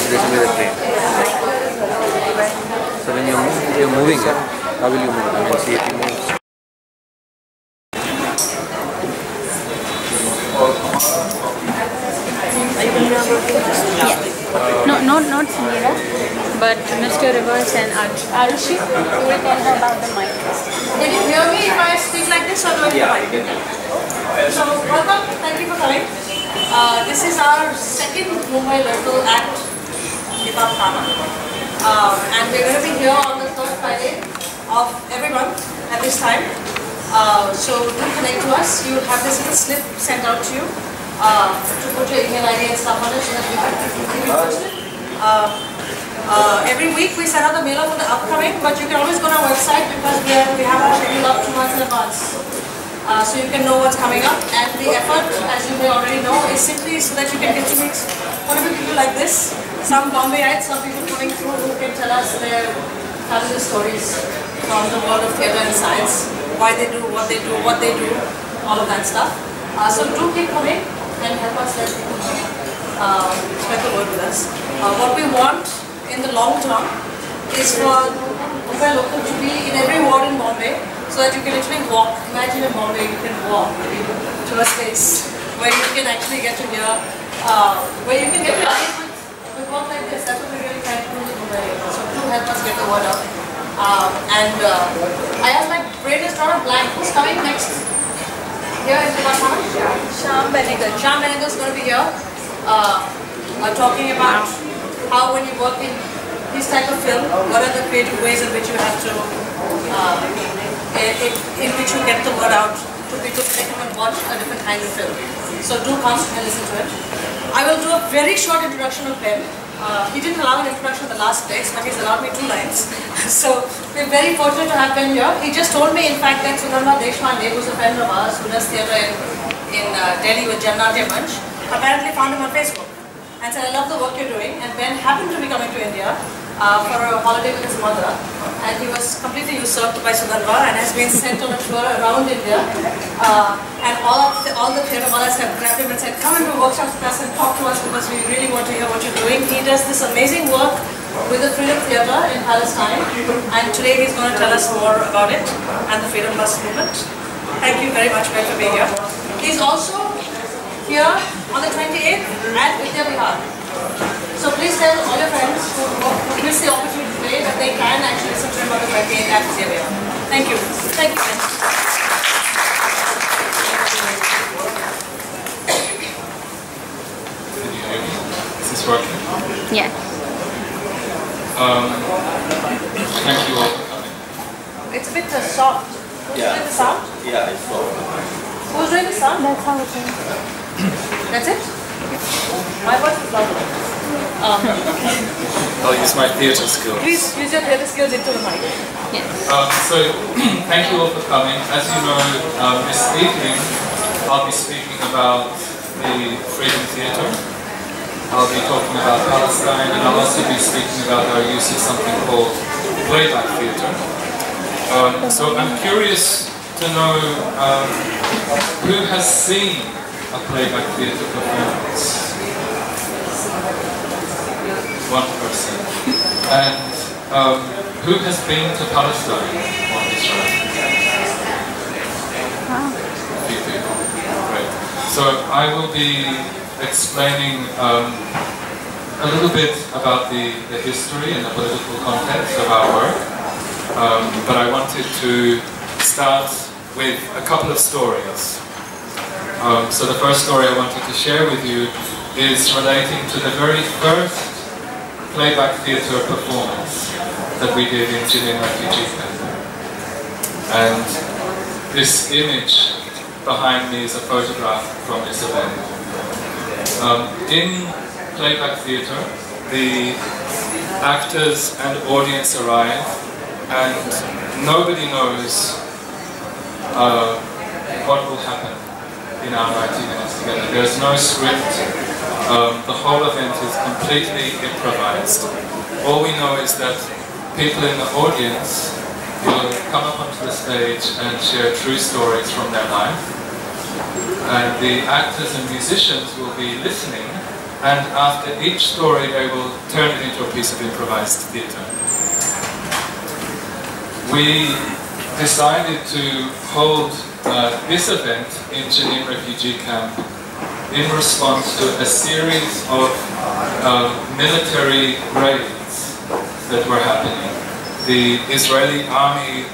this will be the train. So when you're moving it, how will you move? I mean, see if you move. Yeah. No, not Samira, but Mr. Rivers and Arushi. You will tell her about the mic. Can you hear me if I speak like this or do I need the mic? So, welcome. Thank you for coming. This is our second Mumbai Local at Playback. And we're going to be here on the third Friday of every month at this time. So do connect to us. You have this little slip sent out to you to put your email ID and stuff on it so that we can keep you posted. Every week we send out the mailer for the upcoming, but you can always go to our website because we have our schedule up 2 months in advance. So you can know what's coming up, and the effort, as you may already know, is simply so that you can get to meet wonderful people like this. Some Bombayites, some people coming through who can tell us their fabulous stories from the world of theatre and science, why they do, what they do, all of that stuff. So do keep coming and help us let people spread the word with us. What we want in the long term is for Mumbai Local to be in every ward in Bombay, so that you can literally walk. Imagine in Bombay you can walk to a space where you can actually get to hear, where you can get to live with work like this. That's what we're really trying to do with Mumbai. So do help us get the word out. I asked my brain is not a blank. Who's coming next? Here in Playback? Sham Benegal. Sham Benegal is going to be here talking about how when you work in this type of film, what are the creative ways in which you have to in which you get the word out to people so they can watch a different kind of film. So do constantly listen to it. I will do a very short introduction of Ben. He didn't allow an introduction in the last place, but he's allowed me 2 lines. So we're very fortunate to have Ben here. He just told me, in fact, that Sundarma Deshpande, who's a friend of ours, who does theatre in Delhi with Janatya Manch, apparently found him on Facebook and said, I love the work you're doing. And Ben happened to be coming to India for a holiday with his mother, and he was completely usurped by Sundarma and has been sent on a tour around India. And all the theatre malas have grabbed him and said, come and do workshops with us and talk to us because we really want to hear what you're doing. He does this amazing work with the Freedom Theatre in Palestine, and today he's going to tell us more about it and the Freedom Bus movement. Thank you very much, Ben, for being here. He's also here on the 28th at Vidya Vihar. So please tell all your friends who miss the opportunity today that they can actually listen to him on the 28th at Vidya Vihar. Thank you. Thank you, Ben. Is this working? Yeah. Thank you all for coming. It's a bit soft. Who's doing the sound? Yeah, it's soft. Who's doing the sound? That's how it is. That's it? My voice is louder. I'll use my theatre skills. Please use your theatre skills into the mic. Yes. So, thank you all for coming. As you know, this evening I'll be speaking about the Freedom Theatre. I'll be talking about Palestine, and I'll also be speaking about our use of something called Playback Theatre. So I'm curious to know who has seen a Playback Theatre performance? One person. And who has been to Palestine or Israel? A few people. Great. So I will be explaining a little bit about the history and the political context of our work. But I wanted to start with a couple of stories. So the first story I wanted to share with you is relating to the very first Playback Theatre performance that we did in Junoon refugee camp. And this image behind me is a photograph from this event. In Playback Theatre, the actors and audience arrive, and nobody knows what will happen in our 90 minutes together. There's no script. The whole event is completely improvised. All we know is that people in the audience will come up onto the stage and share true stories from their life. And the actors and musicians will be listening and after each story they will turn it into a piece of improvised theatre. We decided to hold this event in Junoon refugee camp in response to a series of military raids that were happening. The Israeli army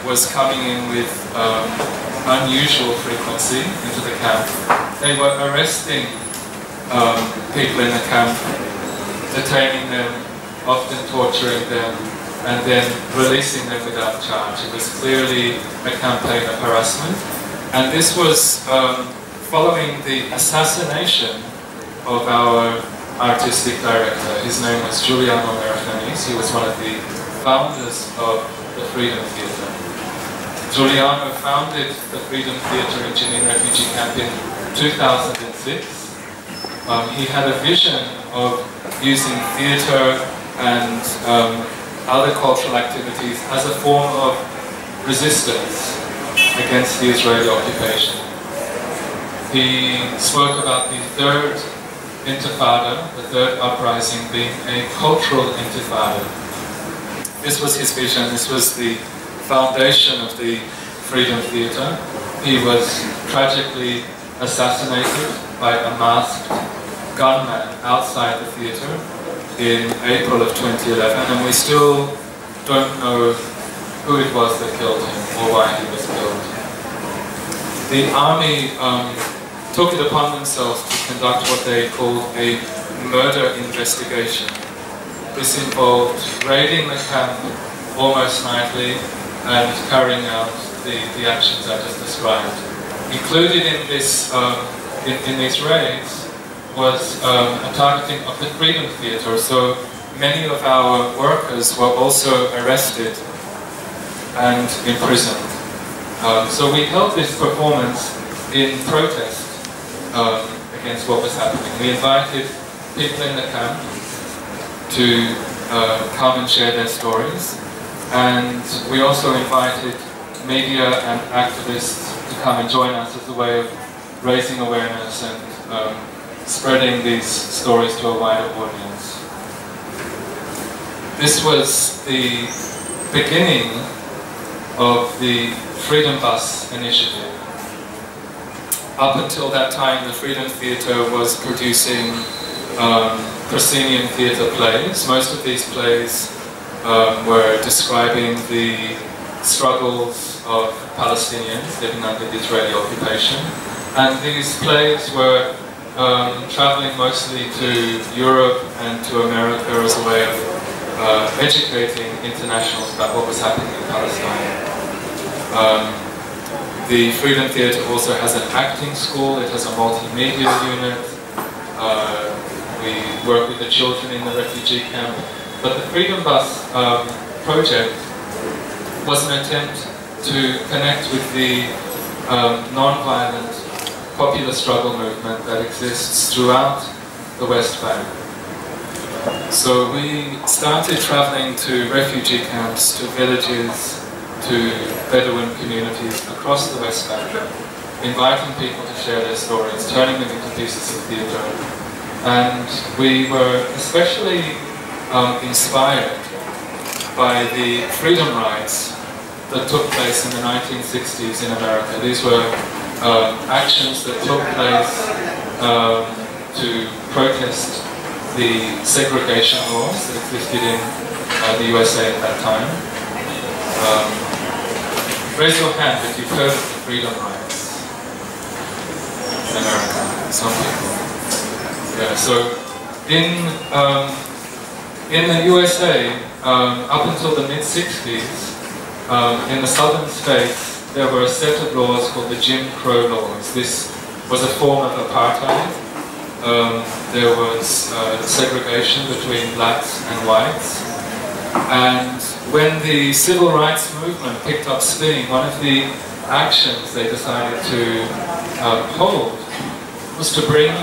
was coming in with unusual frequency into the camp. They were arresting people in the camp, detaining them, often torturing them, and then releasing them without charge. It was clearly a campaign of harassment. And this was following the assassination of our artistic director. His name was Junoon Team. He was one of the founders of the Freedom Theatre. Junoon founded the Freedom Theatre in Junoon refugee camp in 2006. He had a vision of using theatre and other cultural activities as a form of resistance against the Israeli occupation. He spoke about the third intifada, the third uprising, being a cultural intifada. This was his vision, this was the foundation of the Freedom Theatre. He was tragically assassinated by a masked gunman outside the theatre in April of 2011, and we still don't know who it was that killed him or why he was killed. The army took it upon themselves to conduct what they called a murder investigation. This involved raiding the camp almost nightly and carrying out the actions I just described. Included in this, in these raids was a targeting of the Freedom Theatre. So many of our workers were also arrested and imprisoned. So we held this performance in protest against what was happening. We invited people in the camp to come and share their stories, and we also invited media and activists to come and join us as a way of raising awareness and spreading these stories to a wider audience. This was the beginning of the Freedom Bus initiative. Up until that time, the Freedom Theatre was producing proscenium theatre plays. Most of these plays were describing the struggles of Palestinians living under the Israeli occupation. And these plays were traveling mostly to Europe and to America as a way of educating internationals about what was happening in Palestine. The Freedom Theatre also has an acting school, it has a multimedia unit, we work with the children in the refugee camp. But the Freedom Bus project was an attempt to connect with the non-violent popular struggle movement that exists throughout the West Bank. So we started traveling to refugee camps, to villages, to Bedouin communities across the West Bank, inviting people to share their stories, turning them into pieces of theatre. And we were especially inspired by the freedom rides that took place in the 1960s in America. These were actions that took place to protest the segregation laws that existed in the USA at that time. Raise your hand if you've heard of the freedom rides in America. Some people. Yeah. So in the USA, up until the mid-60s, in the southern states, there were a set of laws called the Jim Crow laws. This was a form of apartheid. There was segregation between blacks and whites. And when the civil rights movement picked up steam, one of the actions they decided to hold was to bring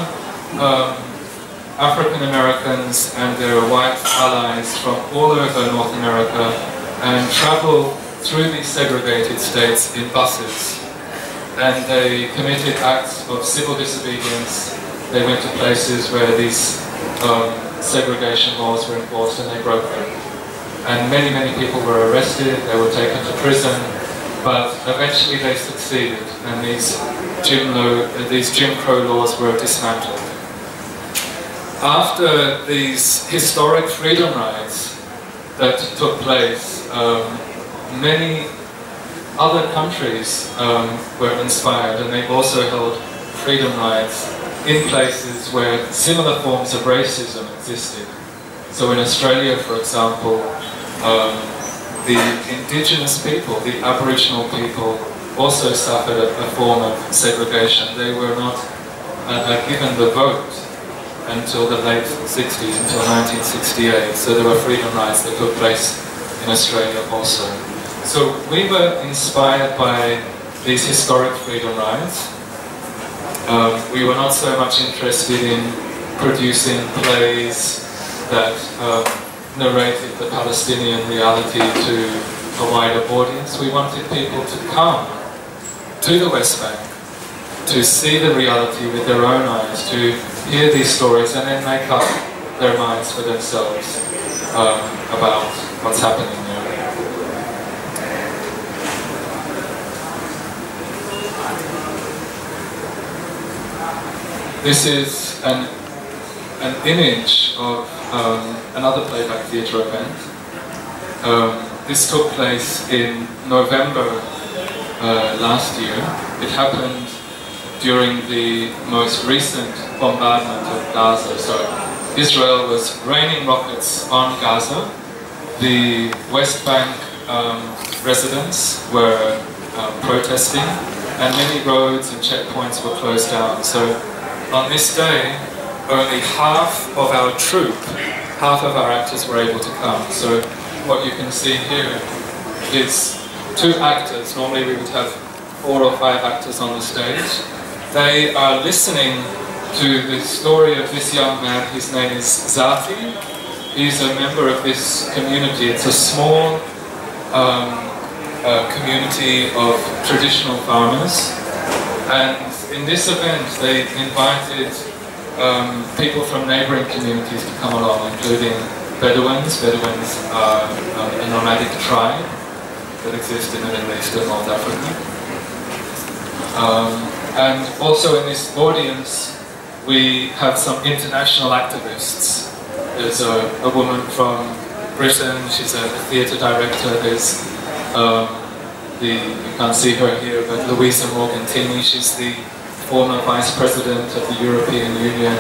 African Americans and their white allies from all over North America and travel through these segregated states in buses. And they committed acts of civil disobedience. they went to places where these segregation laws were enforced and they broke them. And many, many people were arrested, they were taken to prison, but eventually they succeeded and these Jim Crow laws were dismantled. After these historic freedom rides that took place, many other countries were inspired, and they've also held freedom rides in places where similar forms of racism existed. So in Australia, for example, the indigenous people, the Aboriginal people, also suffered a form of segregation. They were not given the vote until the late 60s, until 1968. So there were freedom rides that took place in Australia also. So we were inspired by these historic freedom rides. We were not so much interested in producing plays that narrated the Palestinian reality to a wider audience. We wanted people to come to the West Bank, to see the reality with their own eyes, to hear these stories and then make up their minds for themselves about what's happening there. This is an image of another Playback theatre event. This took place in November last year. It happened during the most recent bombardment of Gaza. So Israel was raining rockets on Gaza. The West Bank residents were protesting, and many roads and checkpoints were closed down. So on this day, only half of our troupe, half of our actors were able to come. So what you can see here is 2 actors. Normally we would have 4 or 5 actors on the stage. They are listening to the story of this young man. His name is Zati. He's a member of this community. It's a small community of traditional farmers. And in this event, they invited people from neighboring communities to come along, including Bedouins. Bedouins are a nomadic tribe that exists in the Middle East and North Africa. And also in this audience, we have some international activists. There's a woman from Britain, she's a theatre director. There's you can't see her here, but Louisa Morgantini, she's the former Vice President of the European Union.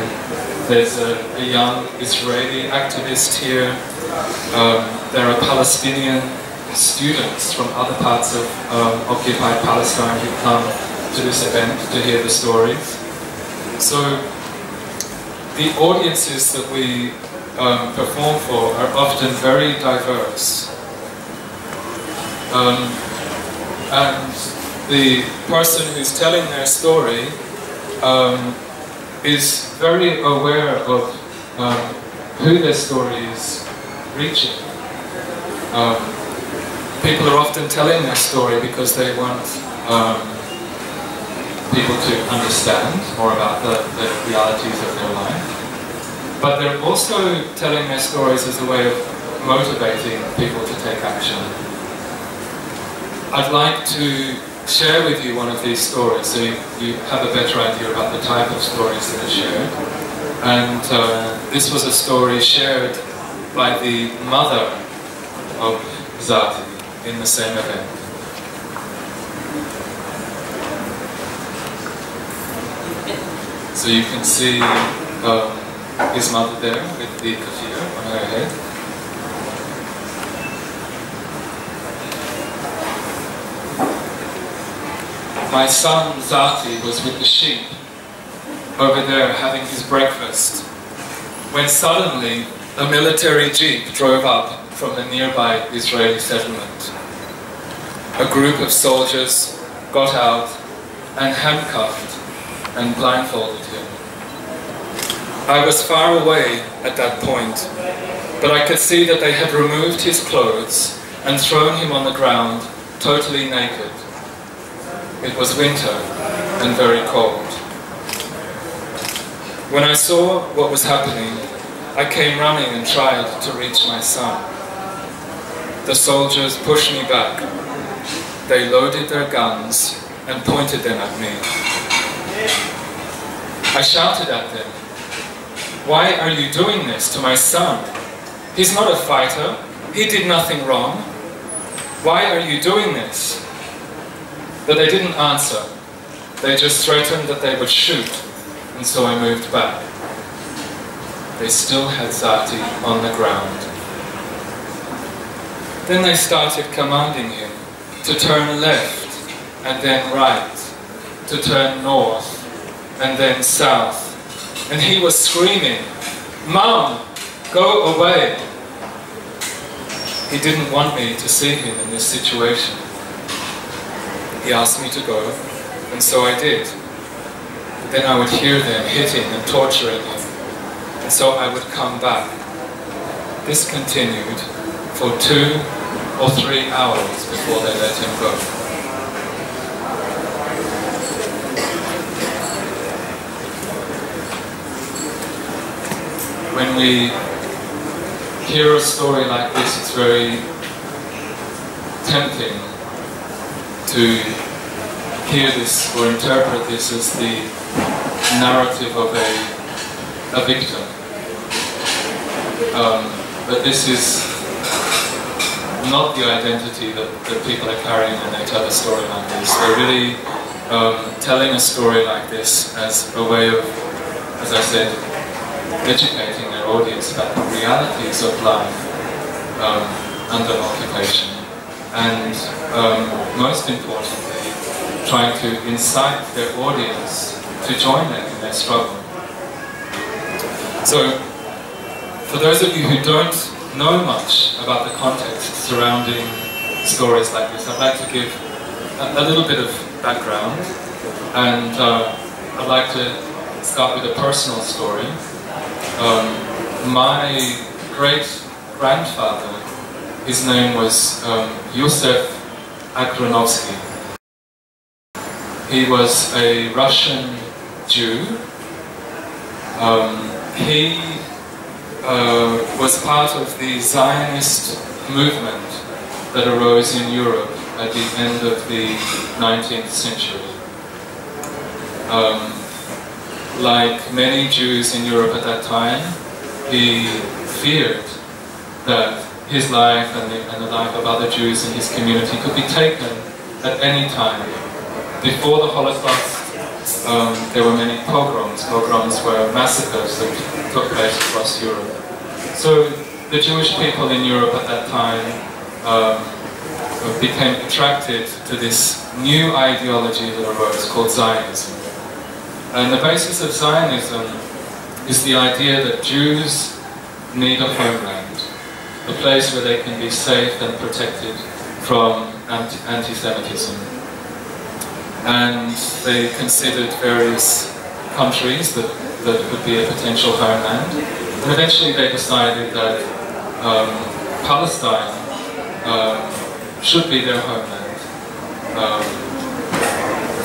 There's a young Israeli activist here. There are Palestinian students from other parts of occupied Palestine who come to this event to hear the stories. So the audiences that we perform for are often very diverse. And the person who's telling their story is very aware of who their story is reaching. People are often telling their story because they want people to understand more about the realities of their life. But they're also telling their stories as a way of motivating people to take action. I'd like to share with you one of these stories so you have a better idea about the type of stories that are shared. And this was a story shared by the mother of Zati in the same event. So you can see his mother there with the kafir on her head. My son Zati was with the sheep over there having his breakfast when suddenly a military jeep drove up from the nearby Israeli settlement. A group of soldiers got out and handcuffed and blindfolded him. I was far away at that point, but I could see that they had removed his clothes and thrown him on the ground, totally naked. It was winter and very cold. When I saw what was happening, I came running and tried to reach my son. The soldiers pushed me back. They loaded their guns and pointed them at me. I shouted at them, "Why are you doing this to my son? He's not a fighter. He did nothing wrong. Why are you doing this?" But they didn't answer. They just threatened that they would shoot, and so I moved back. They still had Zati on the ground. Then they started commanding him to turn left and then right, to turn north and then south. And he was screaming, "Mom, go away!" He didn't want me to see him in this situation. He asked me to go, and so I did. But then I would hear them hitting and torturing him, and so I would come back. This continued for 2 or 3 hours before they let him go. When we hear a story like this, it's very tempting to hear this or interpret this as the narrative of a victim. But this is not the identity that people are carrying when they tell a story like this. They're really telling a story like this as a way of, as I said, educating their audience about the realities of life under occupation, and most importantly, trying to incite their audience to join them in their struggle. So, for those of you who don't know much about the context surrounding stories like this, I'd like to give a little bit of background, and I'd like to start with a personal story. My great-grandfather, his name was Yusef Agronovsky. He was a Russian Jew. He was part of the Zionist movement that arose in Europe at the end of the 19th century. Like many Jews in Europe at that time, he feared that his life and the life of other Jews in his community could be taken at any time. Before the Holocaust, there were many pogroms. Pogroms were massacres that took place across Europe. So the Jewish people in Europe at that time became attracted to this new ideology that arose called Zionism. And the basis of Zionism is the idea that Jews need a homeland, a place where they can be safe and protected from anti-Semitism. And they considered various countries that could be a potential homeland. And eventually they decided that Palestine should be their homeland.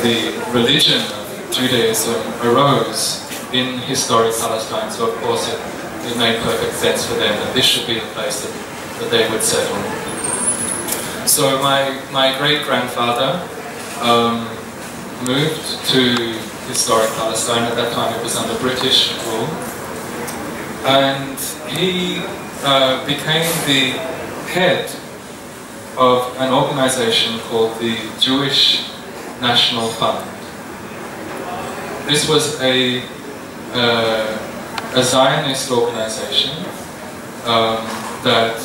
The religion of Judaism arose in historic Palestine, so of course it made perfect sense for them that this should be the place that they would settle. So my great-grandfather moved to historic Palestine. At that time it was under British rule, and he became the head of an organization called the Jewish National Fund. This was a Zionist organization that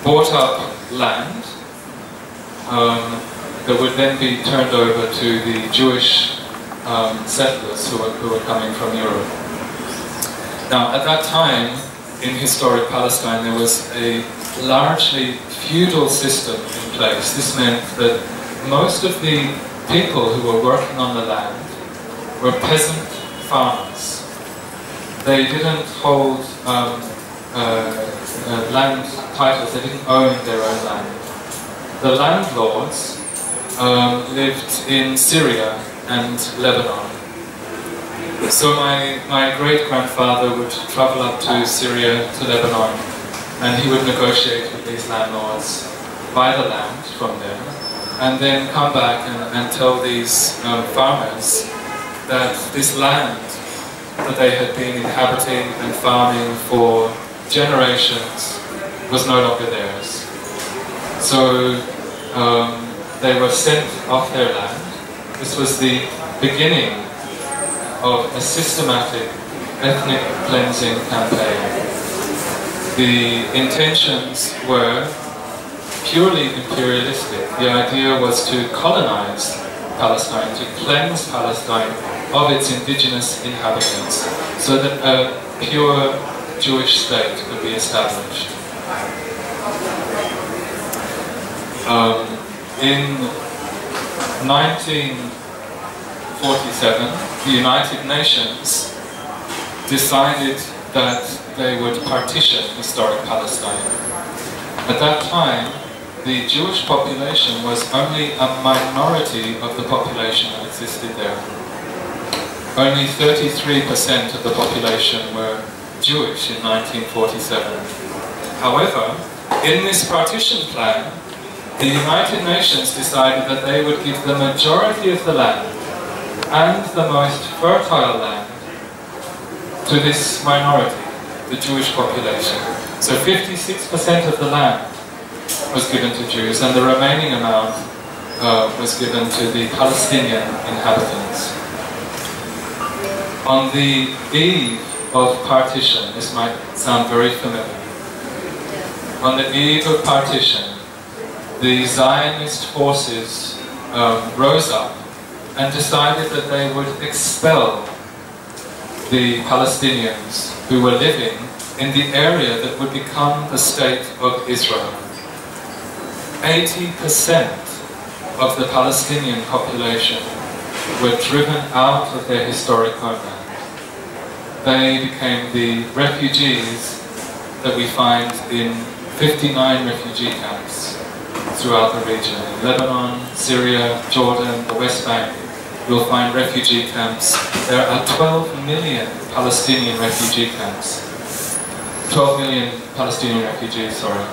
bought up land that would then be turned over to the Jewish settlers who were coming from Europe. Now, at that time, in historic Palestine, there was a largely feudal system in place. This meant that most of the people who were working on the land were peasant farmers. They didn't hold land titles, they didn't own their own land. The landlords lived in Syria and Lebanon. So my great-grandfather would travel up to Syria, to Lebanon, and he would negotiate with these landlords, buy the land from them, and then come back and tell these farmers that this land that they had been inhabiting and farming for generations was no longer theirs. So they were sent off their land. This was the beginning of a systematic ethnic cleansing campaign. The intentions were purely imperialistic. The idea was to colonize Palestine, to cleanse Palestine of its indigenous inhabitants, so that a pure Jewish state could be established. In 1947, the United Nations decided that they would partition historic Palestine. At that time, the Jewish population was only a minority of the population that existed there. Only 33% of the population were Jewish in 1947. However, in this partition plan, the United Nations decided that they would give the majority of the land and the most fertile land to this minority, the Jewish population. So 56% of the land was given to Jews, and the remaining amount was given to the Palestinian inhabitants. On the eve of partition, this might sound very familiar. On the eve of partition, the Zionist forces rose up and decided that they would expel the Palestinians who were living in the area that would become the state of Israel. 80% of the Palestinian population were driven out of their historic homeland. They became the refugees that we find in 59 refugee camps throughout the region. In Lebanon, Syria, Jordan, the West Bank, you'll find refugee camps. There are 12 million Palestinian refugee camps. 12 million Palestinian refugees, sorry.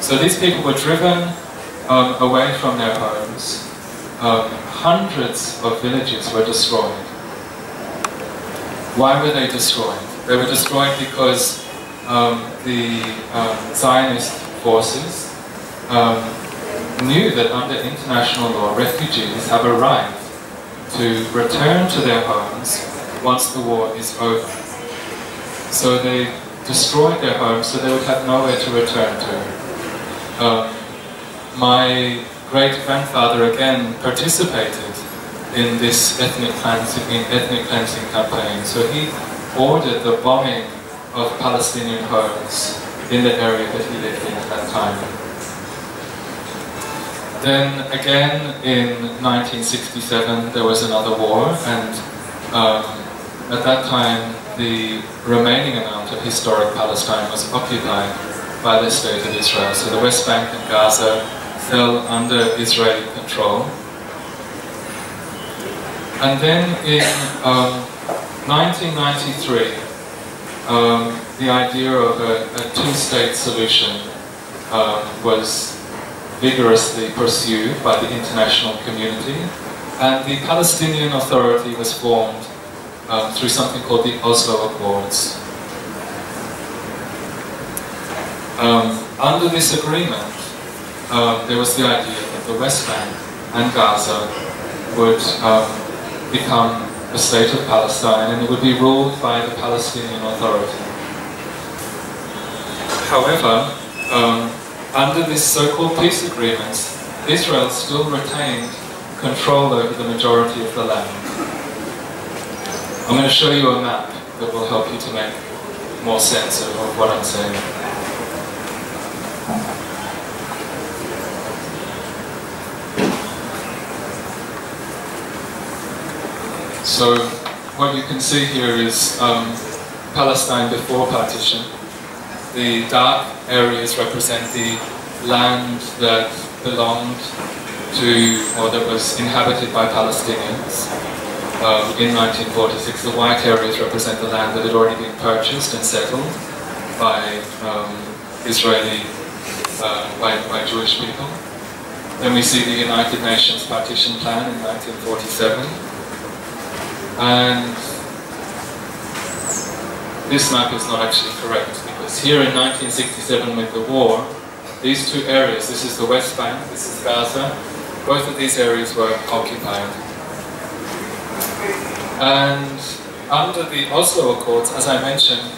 So these people were driven away from their homes. Hundreds of villages were destroyed. Why were they destroyed? They were destroyed because the Zionist forces knew that under international law, refugees have a right to return to their homes once the war is over. So they destroyed their homes so they would have nowhere to return to. My great-grandfather again participated in this ethnic cleansing campaign. So he ordered the bombing of Palestinian homes in the area that he lived in at that time. Then again in 1967 there was another war, and at that time the remaining amount of historic Palestine was occupied by the state of Israel. So the West Bank and Gaza fell under Israeli control. And then in 1993, the idea of a two-state solution was vigorously pursued by the international community, and the Palestinian Authority was formed through something called the Oslo Accords. Under this agreement, there was the idea that the West Bank and Gaza would become a state of Palestine, and it would be ruled by the Palestinian Authority. However, under this so-called peace agreement, Israel still retained control over the majority of the land. I'm going to show you a map that will help you to make more sense of what I'm saying. So what you can see here is Palestine before partition. The dark areas represent the land that belonged to, or that was inhabited by Palestinians. in 1946. The white areas represent the land that had already been purchased and settled by Israeli, by Jewish people. Then we see the United Nations Partition Plan in 1947. And this map is not actually correct, because here in 1967 with the war, these two areas, this is the West Bank, this is Gaza, both of these areas were occupied. And under the Oslo Accords, as I mentioned,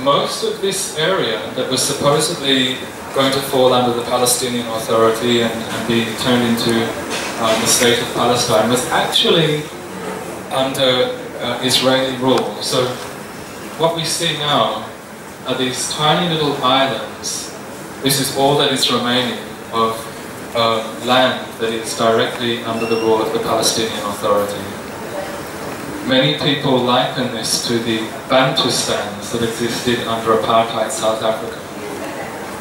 most of this area that was supposedly going to fall under the Palestinian Authority and be turned into the state of Palestine was actually under Israeli rule. So what we see now are these tiny little islands. This is all that is remaining of land that is directly under the rule of the Palestinian Authority. Many people liken this to the Bantustans that existed under apartheid South Africa.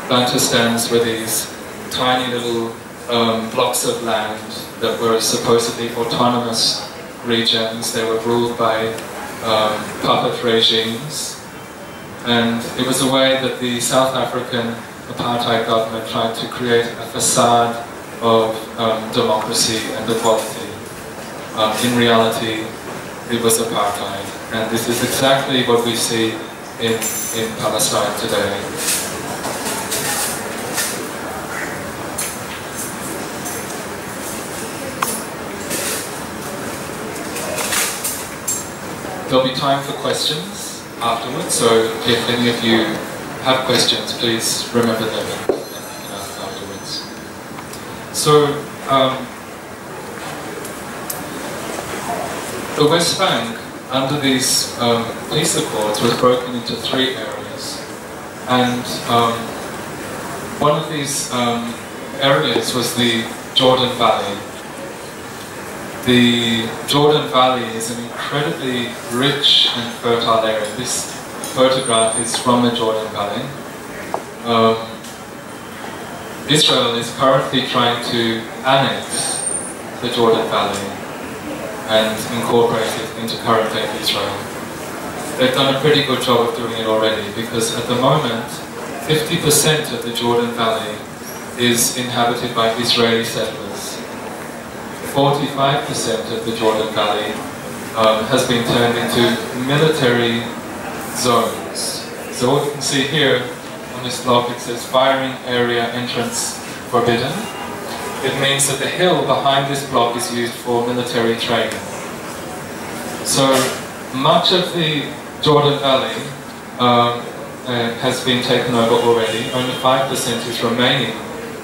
Bantustans were these tiny little blocks of land that were supposedly autonomous regions. They were ruled by puppet regimes, and it was a way that the South African apartheid government tried to create a facade of democracy and equality. In reality, it was apartheid, and this is exactly what we see in Palestine today. There'll be time for questions afterwards, so if any of you have questions, please remember them and you can ask afterwards. So, the West Bank, under these peace accords, was broken into 3 areas. And one of these areas was the Jordan Valley. The Jordan Valley is an incredibly rich and fertile area. This photograph is from the Jordan Valley. Israel is currently trying to annex the Jordan Valley and incorporate it into current-day Israel. They've done a pretty good job of doing it already, because at the moment 50% of the Jordan Valley is inhabited by Israeli settlers. 45% of the Jordan Valley has been turned into military zones. So what you can see here on this block, it says firing area entrance forbidden. It means that the hill behind this block is used for military training. So much of the Jordan Valley has been taken over already. Only 5% is remaining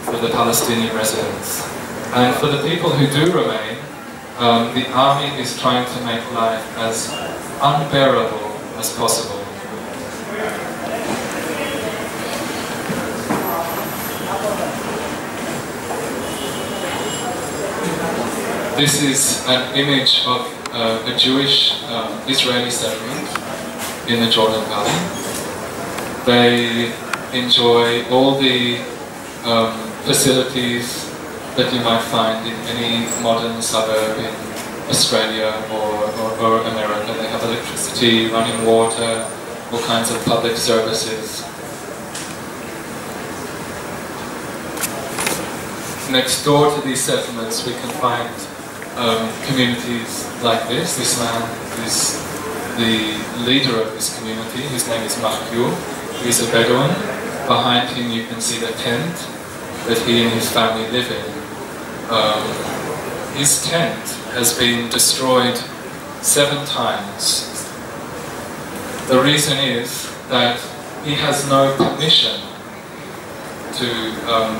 for the Palestinian residents. And for the people who do remain, the army is trying to make life as unbearable as possible. This is an image of a Jewish Israeli settlement in the Jordan Valley. They enjoy all the facilities that you might find in any modern suburb in Australia or America. They have electricity, running water, all kinds of public services. Next door to these settlements we can find communities like this. This man is the leader of this community. His name is Mahjoub. He's a Bedouin. Behind him you can see the tent that he and his family live in. His tent has been destroyed 7 times. The reason is that he has no permission to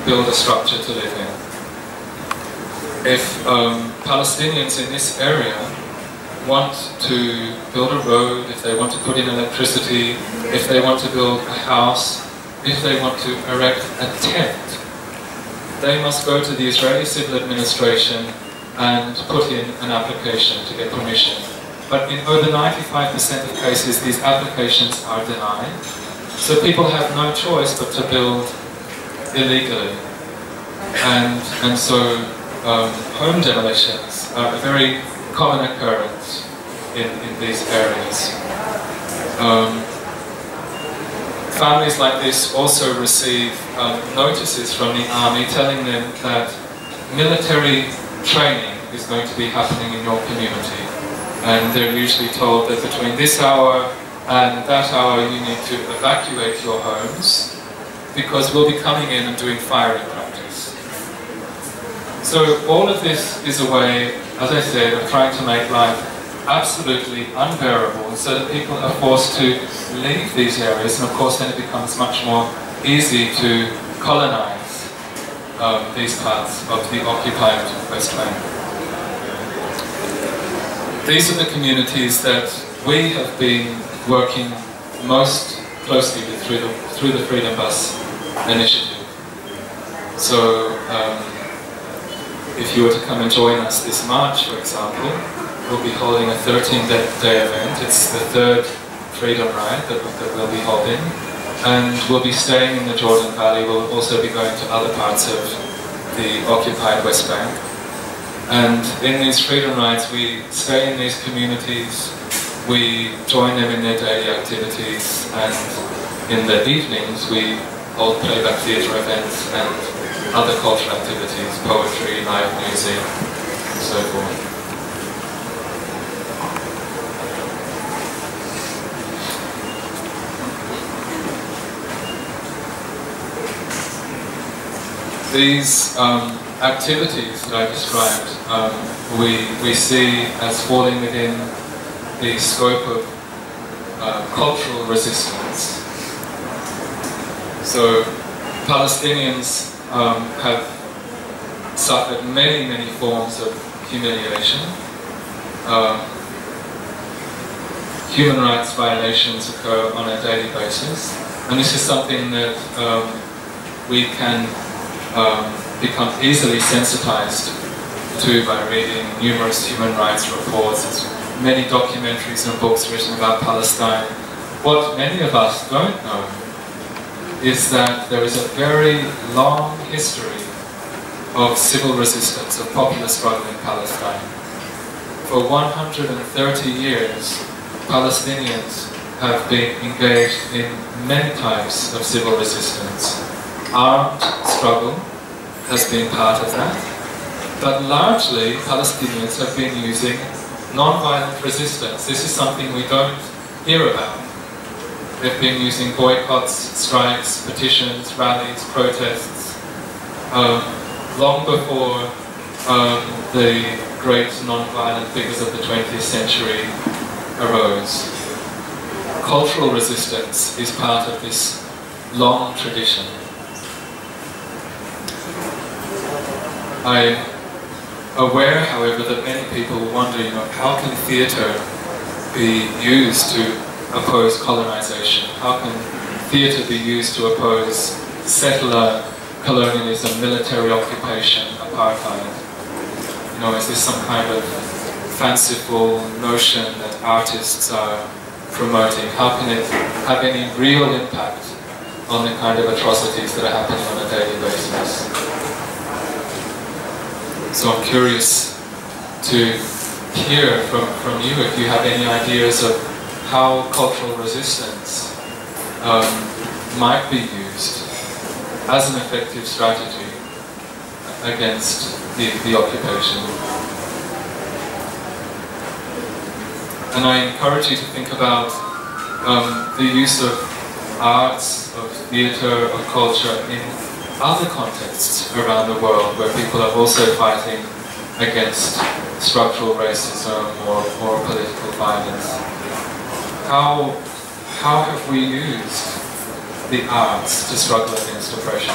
build a structure to live in. If Palestinians in this area want to build a road, if they want to put in electricity, if they want to build a house, if they want to erect a tent, they must go to the Israeli Civil Administration and put in an application to get permission. But in over 95% of cases, these applications are denied. So people have no choice but to build illegally. And so home demolitions are a very common occurrence. in these areas. Families like this also receive notices from the army telling them that military training is going to be happening in your community. And they're usually told that between this hour and that hour you need to evacuate your homes because we'll be coming in and doing firing practice. So all of this is a way, as I said, of trying to make life absolutely unbearable so that people are forced to leave these areas, and of course then it becomes much more easy to colonize these parts of the occupied West Bank. These are the communities that we have been working most closely with through the Freedom Bus initiative. So if you were to come and join us this March, for example, we'll be holding a 13-day event. It's the third Freedom Ride that we'll be holding. And we'll be staying in the Jordan Valley. We'll also be going to other parts of the occupied West Bank. And in these Freedom Rides, we stay in these communities, we join them in their daily activities, and in the evenings we hold playback theatre events and other cultural activities, poetry, live music, and so forth. These activities that I described, we see as falling within the scope of cultural resistance. So Palestinians have suffered many forms of humiliation. Human rights violations occur on a daily basis, and this is something that we can become easily sensitized to by reading numerous human rights reports. There's many documentaries and books written about Palestine. What many of us don't know is that there is a very long history of civil resistance, of popular struggle in Palestine. For 130 years, Palestinians have been engaged in many types of civil resistance. Armed struggle has been part of that, but largely Palestinians have been using non-violent resistance. This is something we don't hear about. They've been using boycotts, strikes, petitions, rallies, protests, long before the great non-violent figures of the 20th century arose. Cultural resistance is part of this long tradition. I'm aware, however, that many people wonder, how can theatre be used to oppose colonization? How can theatre be used to oppose settler colonialism, military occupation, apartheid? Is this some kind of fanciful notion that artists are promoting? How can it have any real impact on the kind of atrocities that are happening on a daily basis? So I'm curious to hear from you if you have any ideas of how cultural resistance might be used as an effective strategy against the occupation. And I encourage you to think about the use of arts, of theatre, of culture in other contexts around the world where people are also fighting against structural racism or political violence. How have we used the arts to struggle against oppression?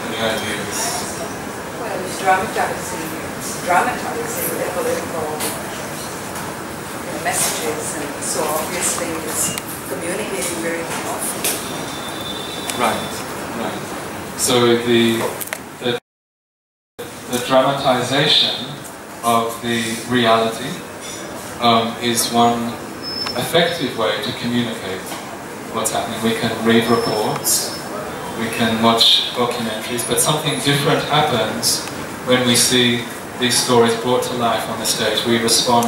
Any ideas? Well, it's dramatizing the political messages, and so obviously it's communicating very powerfully. Right. So the dramatization of the reality is one effective way to communicate what's happening. We can read reports, we can watch documentaries, but something different happens when we see these stories brought to life on the stage, we respond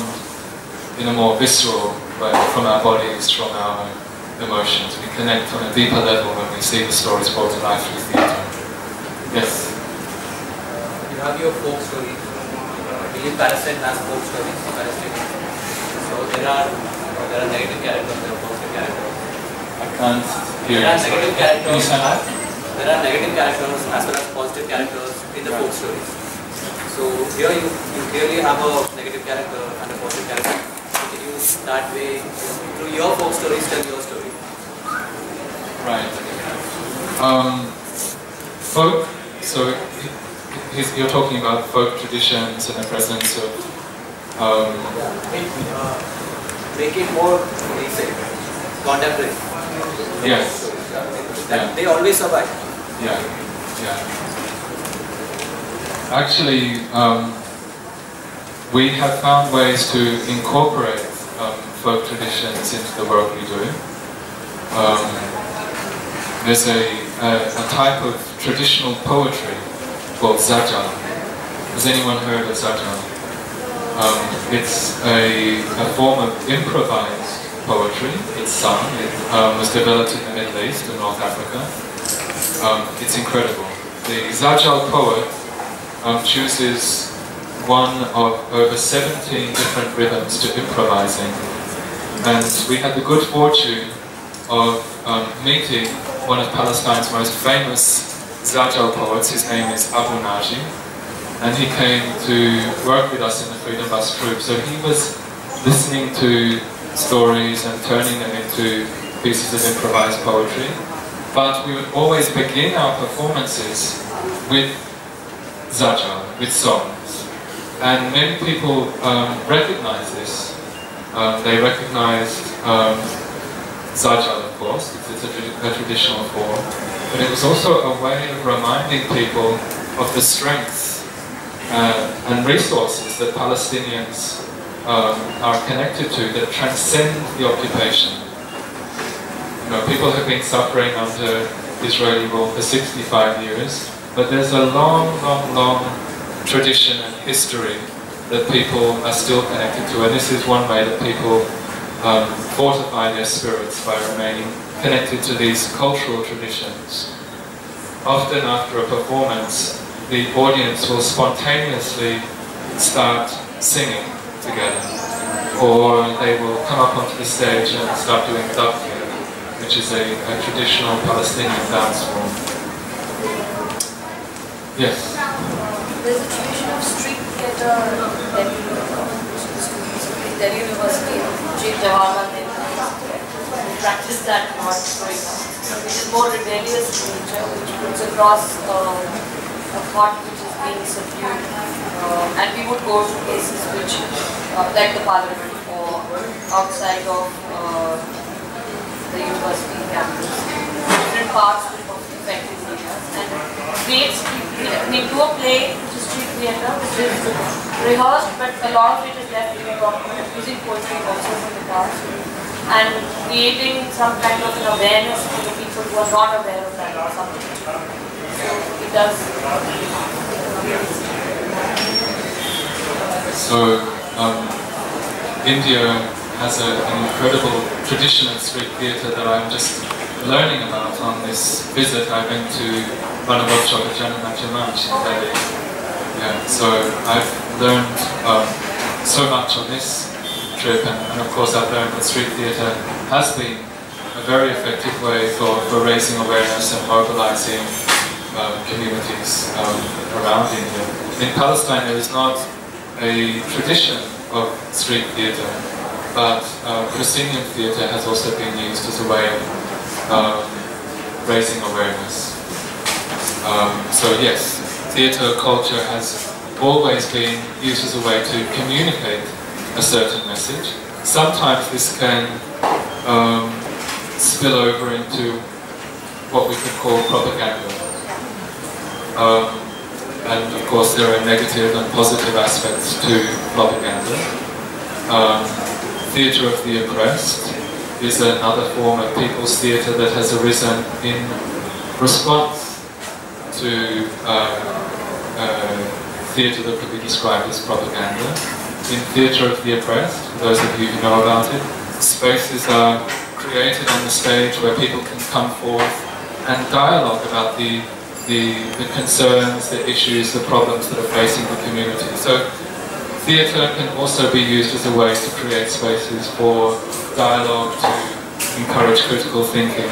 in a more visceral way from our bodies, from our emotions. We connect on a deeper level when we see the stories brought to life through theatre. Yes? You have your folk stories. I believe Palestine has folk stories. Palestine. So there are negative characters, there are positive characters. I can't hear There are you. negative Can you characters. stand up? There are negative characters as well as positive characters in the folk stories. So here you clearly have a negative character and a positive character. So can you that way through your folk stories tell your story? Right. Folk, so you're talking about folk traditions and the presence of Make it more recent, contemporary. yes. That they always survive. Yeah, yeah. Actually, we have found ways to incorporate folk traditions into the work we do. There's a type of traditional poetry called zajal. Has anyone heard of zajal? It's a form of improvised poetry. It's sung. It was developed in the Middle East and North Africa. It's incredible. The zajal poet chooses one of over 17 different rhythms to improvise in. And we had the good fortune of meeting one of Palestine's most famous zajal poets. His name is Abu Naji. And he came to work with us in the Freedom Bus troupe. So he was listening to stories and turning them into pieces of improvised poetry. But we would always begin our performances with zajal, with songs. And many people recognize this. They recognized zajal, of course, because it's a traditional form. But it was also a way of reminding people of the strength and resources that Palestinians are connected to that transcend the occupation. You know, people have been suffering under Israeli rule for 65 years, but there's a long, long, long tradition and history that people are still connected to, and this is one way that people fortify their spirits by remaining connected to these cultural traditions. Often after a performance, the audience will spontaneously start singing together, or they will come up onto the stage and start doing dabki, which is a traditional Palestinian dance form. Yes? There's a tradition of street theatre in Delhi, which is in Delhi University, Jawaharlal Nehru practice that not growing up, which is more rebellious in nature, which puts across a thought which is being subdued, and we would go to places which, like the parliament or outside of the university campus, different parts of affected areas, and create street theatre. We do a play which is street theatre, which is rehearsed, but a lot of it is left improper, using poetry also from the past, and creating some kind of an awareness for the people who are not aware of that or something. So it does. So India has an incredible tradition of street theatre that I'm just learning about on this visit. I went to one of Janamajamanch in Delhi. Yeah, so I've learned so much on this trip, and of course I've learned that street theatre has been a very effective way for raising awareness and mobilizing communities around India. In Palestine there is not a tradition of street theatre, but proscenium theatre has also been used as a way of raising awareness. So yes, theatre culture has always been used as a way to communicate a certain message. Sometimes this can spill over into what we could call propaganda. And of course there are negative and positive aspects to propaganda. Theatre of the oppressed is another form of people's theatre that has arisen in response to theatre that could be described as propaganda. In theatre of the oppressed, for those of you who know about it, spaces are created on the stage where people can come forth and dialogue about the concerns, the issues, the problems that are facing the community. So theatre can also be used as a way to create spaces for dialogue, to encourage critical thinking.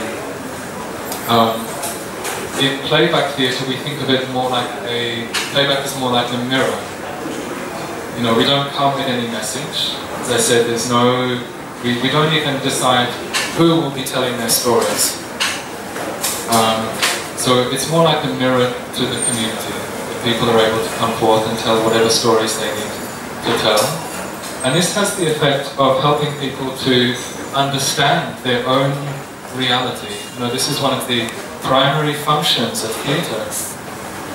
In playback theatre, we think of it more like playback is more like a mirror. You know, we don't come with any message. As I said, we don't even decide who will be telling their stories. So it's more like a mirror to the community. People are able to come forth and tell whatever stories they need to tell. And this has the effect of helping people to understand their own reality. You know, this is one of the primary functions of theatre.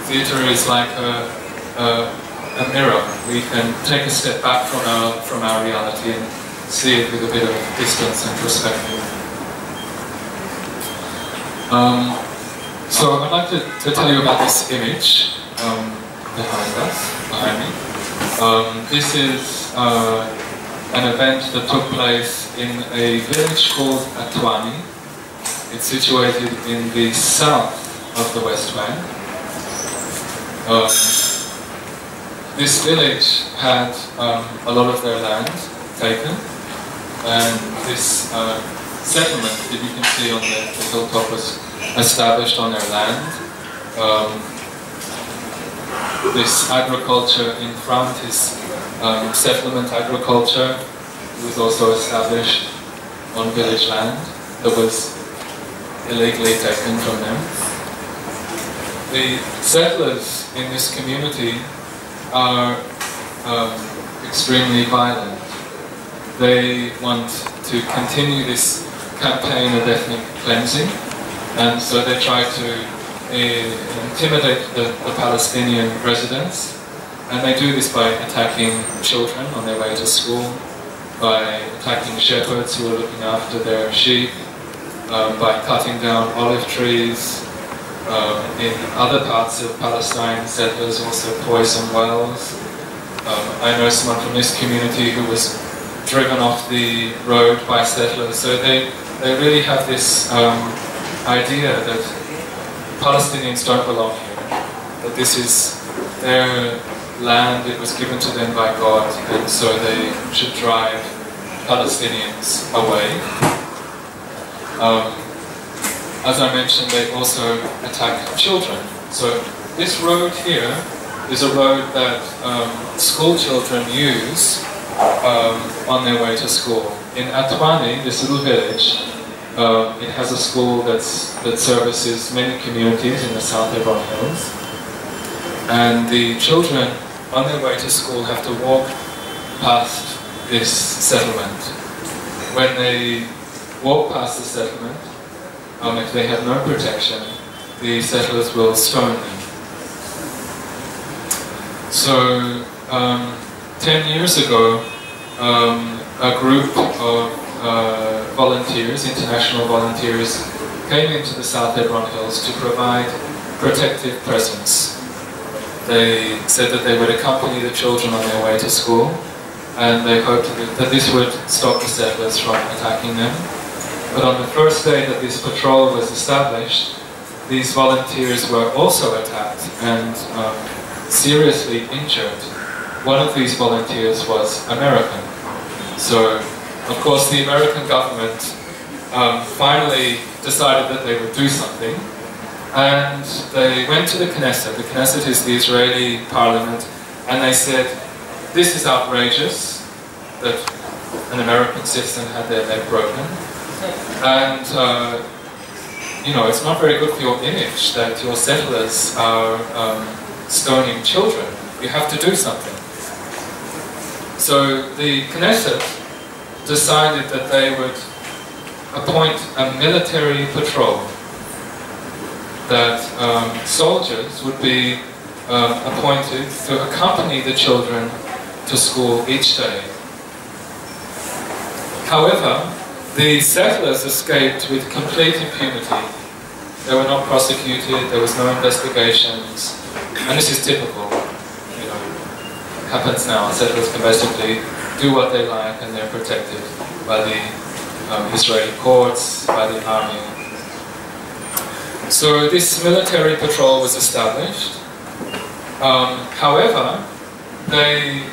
Theatre is like a mirror. We can take a step back from our reality and see it with a bit of distance and perspective. So I'd like to tell you about this image behind me. This is an event that took place in a village called Atwani. It's situated in the south of the West Bank. This village had a lot of their land taken, and this settlement that you can see on the hilltop was established on their land. This agriculture in front is settlement agriculture. It was also established on village land that was illegally taken from them. The settlers in this community are extremely violent. They want to continue this campaign of ethnic cleansing, and so they try to intimidate the Palestinian residents, and they do this by attacking children on their way to school, by attacking shepherds who are looking after their sheep, by cutting down olive trees. In other parts of Palestine, settlers also poison wells. I know someone from this community who was driven off the road by settlers. So they really have this idea that Palestinians don't belong here, that this is their land, it was given to them by God, and so they should drive Palestinians away. As I mentioned, they also attack children. So this road here is a road that school children use on their way to school. In Atwani, this little village, it has a school that services many communities in the South Hebron Hills. And the children on their way to school have to walk past this settlement. When they walk past the settlement, if they have no protection, the settlers will stone them. So, 10 years ago, a group of volunteers, international volunteers, came into the South Hebron Hills to provide protective presence. They said that they would accompany the children on their way to school, and they hoped that this would stop the settlers from attacking them. But on the first day that this patrol was established, these volunteers were also attacked and seriously injured. One of these volunteers was American. So, of course, the American government finally decided that they would do something, and they went to the Knesset. The Knesset is the Israeli parliament, and they said, this is outrageous that an American citizen had their leg broken. And, you know, it's not very good for your image that your settlers are stoning children. You have to do something. So the Knesset decided that they would appoint a military patrol, that soldiers would be appointed to accompany the children to school each day. However, the settlers escaped with complete impunity. They were not prosecuted, there was no investigations, and this is typical. You know, happens now. Settlers can basically do what they like and they're protected by the Israeli courts, by the army. So this military patrol was established. However, they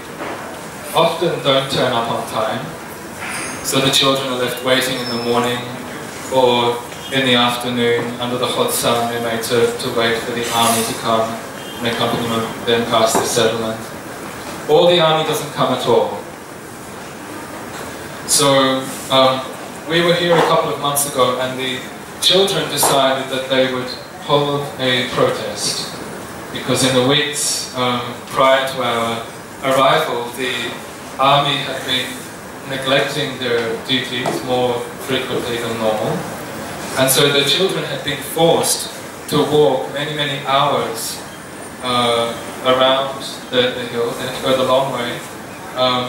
often don't turn up on time. So the children are left waiting in the morning or in the afternoon under the hot sun. They're made to wait for the army to come and accompany them past the settlement. Or the army doesn't come at all. So we were here a couple of months ago and the children decided that they would hold a protest because in the weeks prior to our arrival, the army had been neglecting their duties more frequently than normal. And so the children had been forced to walk many, many hours around the hill. They had to go the long way,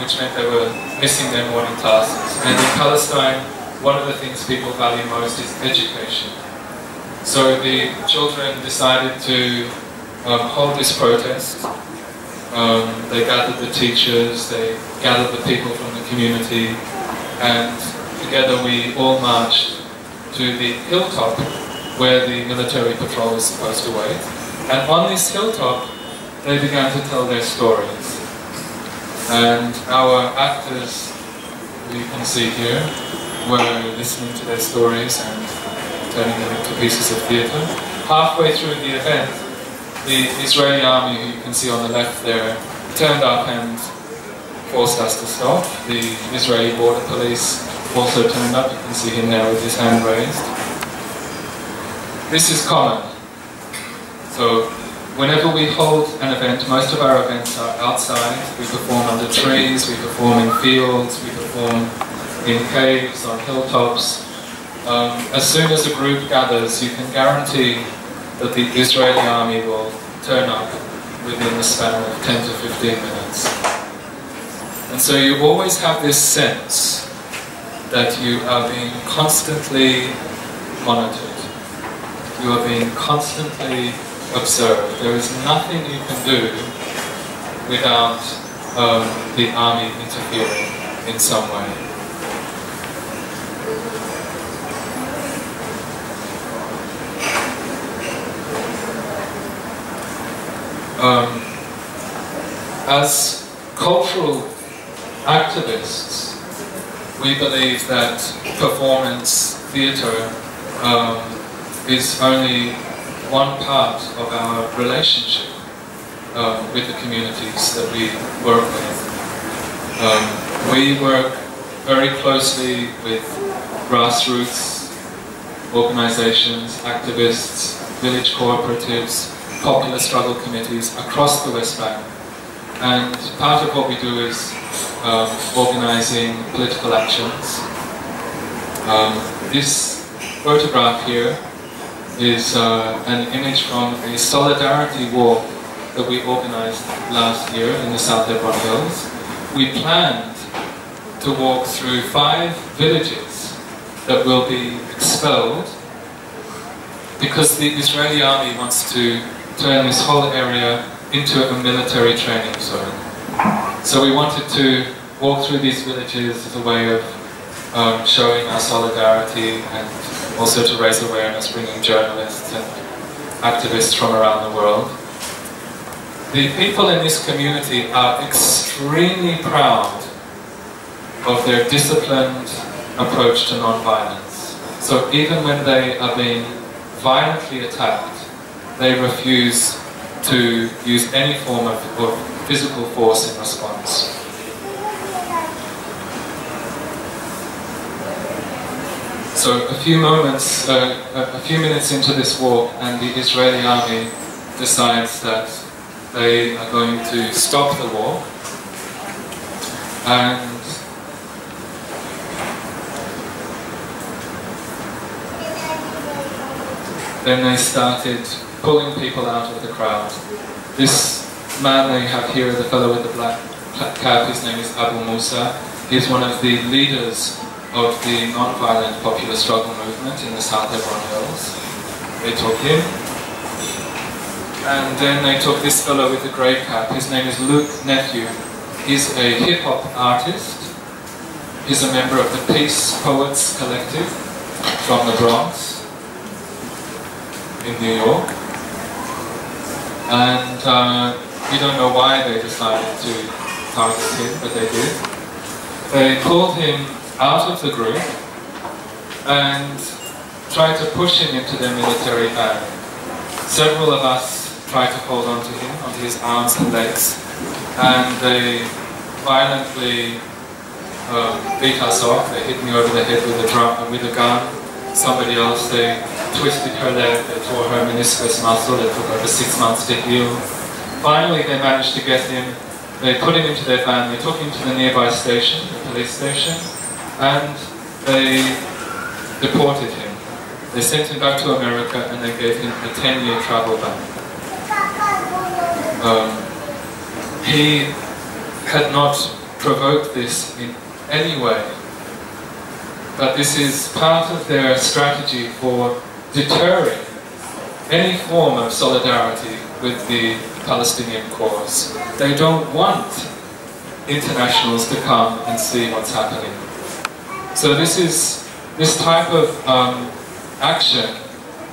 which meant they were missing their morning classes. And in Palestine, one of the things people value most is education. So the children decided to hold this protest. They gathered the teachers, they gathered the people from the community, and together we all marched to the hilltop where the military patrol was supposed to wait. And on this hilltop, they began to tell their stories. And our actors, you can see here, were listening to their stories and turning them into pieces of theatre. Halfway through the event, the Israeli army, who you can see on the left there, turned up and forced us to stop. The Israeli border police also turned up. You can see him there with his hand raised. This is common. So whenever we hold an event, most of our events are outside. We perform under trees, we perform in fields, we perform in caves, on hilltops. As soon as a group gathers, you can guarantee that the Israeli army will turn up within the span of 10 to 15 minutes. And so you always have this sense that you are being constantly monitored. You are being constantly observed. There is nothing you can do without the army interfering in some way. As cultural activists, we believe that performance theatre is only one part of our relationship with the communities that we work with. We work very closely with grassroots organizations, activists, village cooperatives, popular struggle committees across the West Bank. And part of what we do is organizing political actions. This photograph here is an image from a solidarity walk that we organized last year in the South Hebron Hills. We planned to walk through 5 villages that will be expelled because the Israeli army wants to turn this whole area into a military training zone. So we wanted to walk through these villages as a way of showing our solidarity and also to raise awareness, bringing journalists and activists from around the world. The people in this community are extremely proud of their disciplined approach to non-violence. So even when they are being violently attacked, they refuse to use any form of physical force in response. So a few minutes into this walk, and the Israeli army decides that they are going to stop the walk, and then they started pulling people out of the crowd. This man they have here, the fellow with the black cap, his name is Abu Musa. He's one of the leaders of the non-violent popular struggle movement in the South Hebron Hills. They took him. And then they took this fellow with the grey cap. His name is Luke Nephew. He's a hip-hop artist. He's a member of the Peace Poets Collective from the Bronx in New York. And we don't know why they decided to target him, but they did. They pulled him out of the group and tried to push him into their military band. Several of us tried to hold on to him, onto his arms and legs, and they violently beat us off. They hit me over the head with a gun. Somebody else, they twisted her leg, they tore her meniscus muscle, it took over 6 months to heal. Finally, they managed to get him, they put him into their van, they took him to the nearby station, the police station, and they deported him. They sent him back to America and they gave him a 10-year travel ban. He had not provoked this in any way, but this is part of their strategy for deterring any form of solidarity with the Palestinian cause. They don't want internationals to come and see what's happening. So this type of action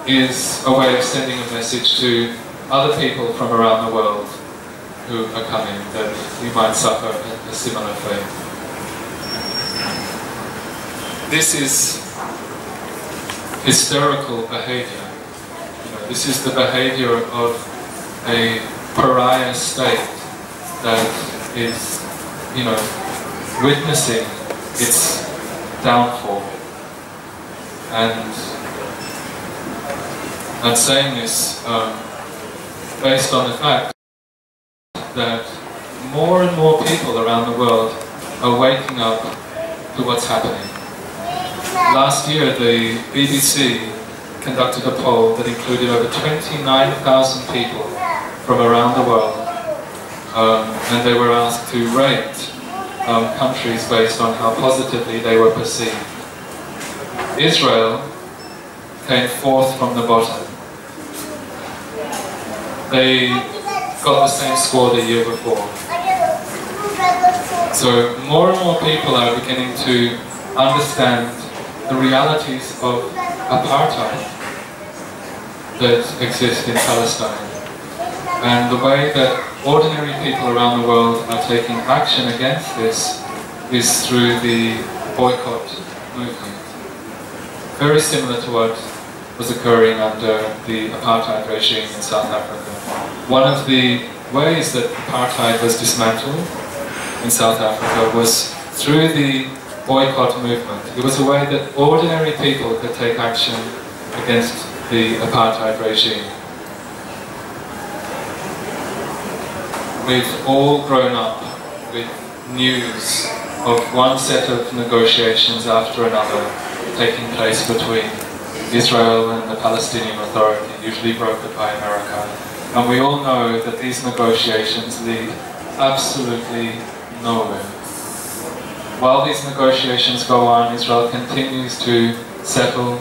is a way of sending a message to other people from around the world who are coming, that we might suffer a similar fate. This is hysterical behavior. This is the behavior of a pariah state that is, witnessing its downfall. And I'm saying this based on the fact that more and more people around the world are waking up to what's happening. Last year, the BBC conducted a poll that included over 29,000 people from around the world, and they were asked to rate countries based on how positively they were perceived. Israel came fourth from the bottom. They got the same score the year before. So more and more people are beginning to understand the realities of apartheid that exist in Palestine, and the way that ordinary people around the world are taking action against this is through the boycott movement. Very similar to what was occurring under the apartheid regime in South Africa. One of the ways that apartheid was dismantled in South Africa was through the boycott movement. It was a way that ordinary people could take action against the apartheid regime. We've all grown up with news of one set of negotiations after another taking place between Israel and the Palestinian Authority, usually brokered by America. And we all know that these negotiations lead absolutely nowhere. While these negotiations go on, Israel continues to settle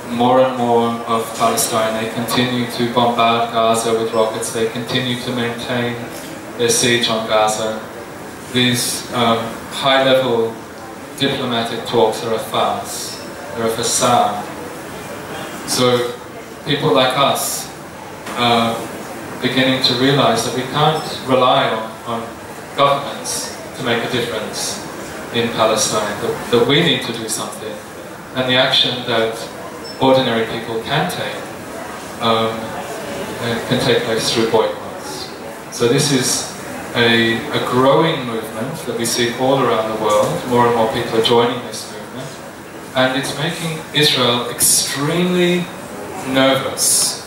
more and more of Palestine. They continue to bombard Gaza with rockets. They continue to maintain their siege on Gaza. These high-level diplomatic talks are a farce. They're a facade. So people like us are beginning to realize that we can't rely on governments to make a difference in Palestine, that we need to do something. And the action that ordinary people can take place through boycotts. So this is a growing movement that we see all around the world. More and more people are joining this movement. And it's making Israel extremely nervous.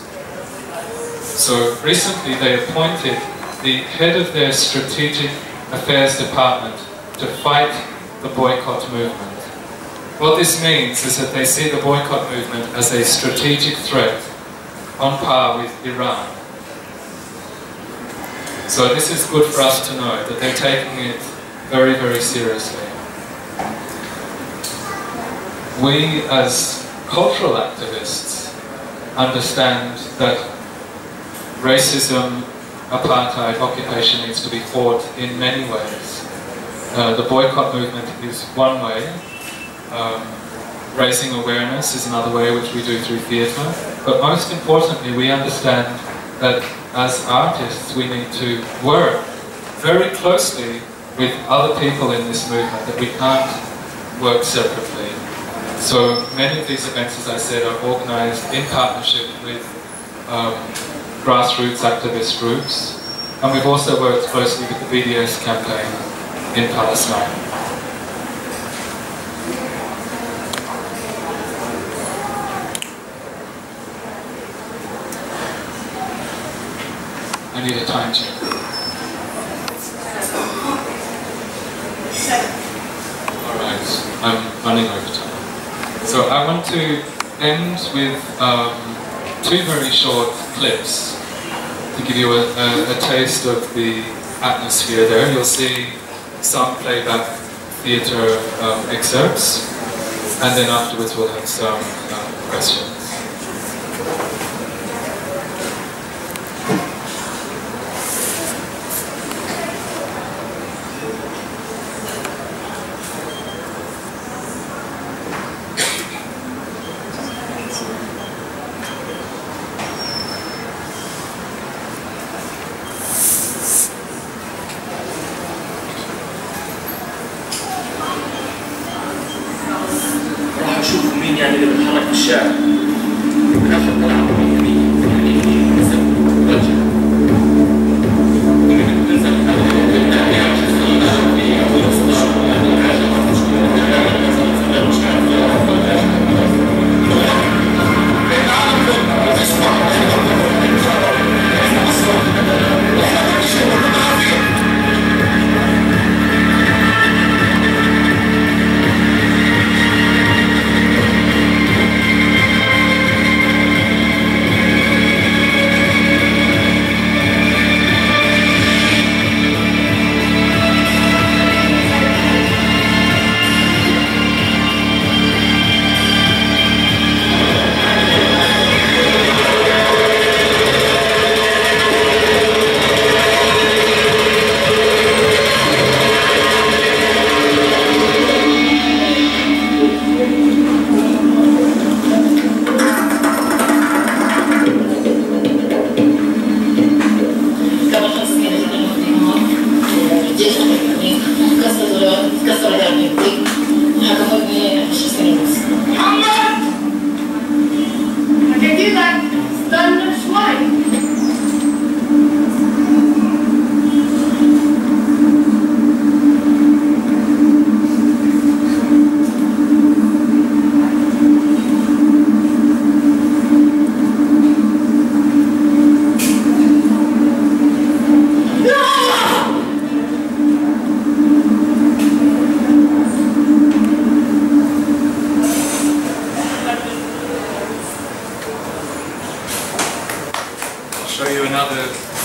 So recently they appointed the head of their strategic affairs department to fight the boycott movement. What this means is that they see the boycott movement as a strategic threat on par with Iran. So this is good for us to know, that they're taking it very, very seriously. We as cultural activists understand that racism, apartheid, occupation needs to be fought in many ways. The boycott movement is one way. Raising awareness is another way, which we do through theatre. But most importantly, we understand that as artists, we need to work very closely with other people in this movement, that we can't work separately. So many of these events, as I said, are organised in partnership with grassroots activist groups, and we've also worked closely with the BDS campaign in Palestine. I need a time check. Alright, I'm running over time. So I want to end with two very short clips to give you a taste of the atmosphere there. You'll see some playback theatre excerpts, and then afterwards we'll have some questions.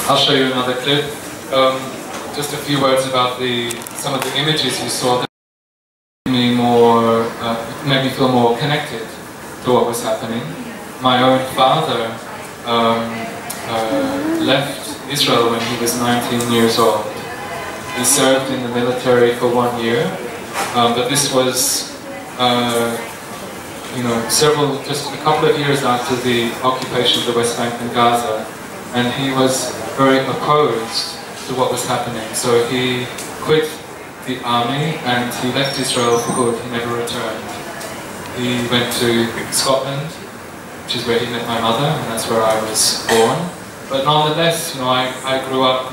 I'll show you another clip. Just a few words about some of the images you saw that made me feel more connected to what was happening. My own father left Israel when he was 19 years old. He served in the military for 1 year, but this was just a couple of years after the occupation of the West Bank and Gaza, and he was very opposed to what was happening. So he quit the army and he left Israel for good. He never returned. He went to Scotland, which is where he met my mother, and that's where I was born. But nonetheless, I grew up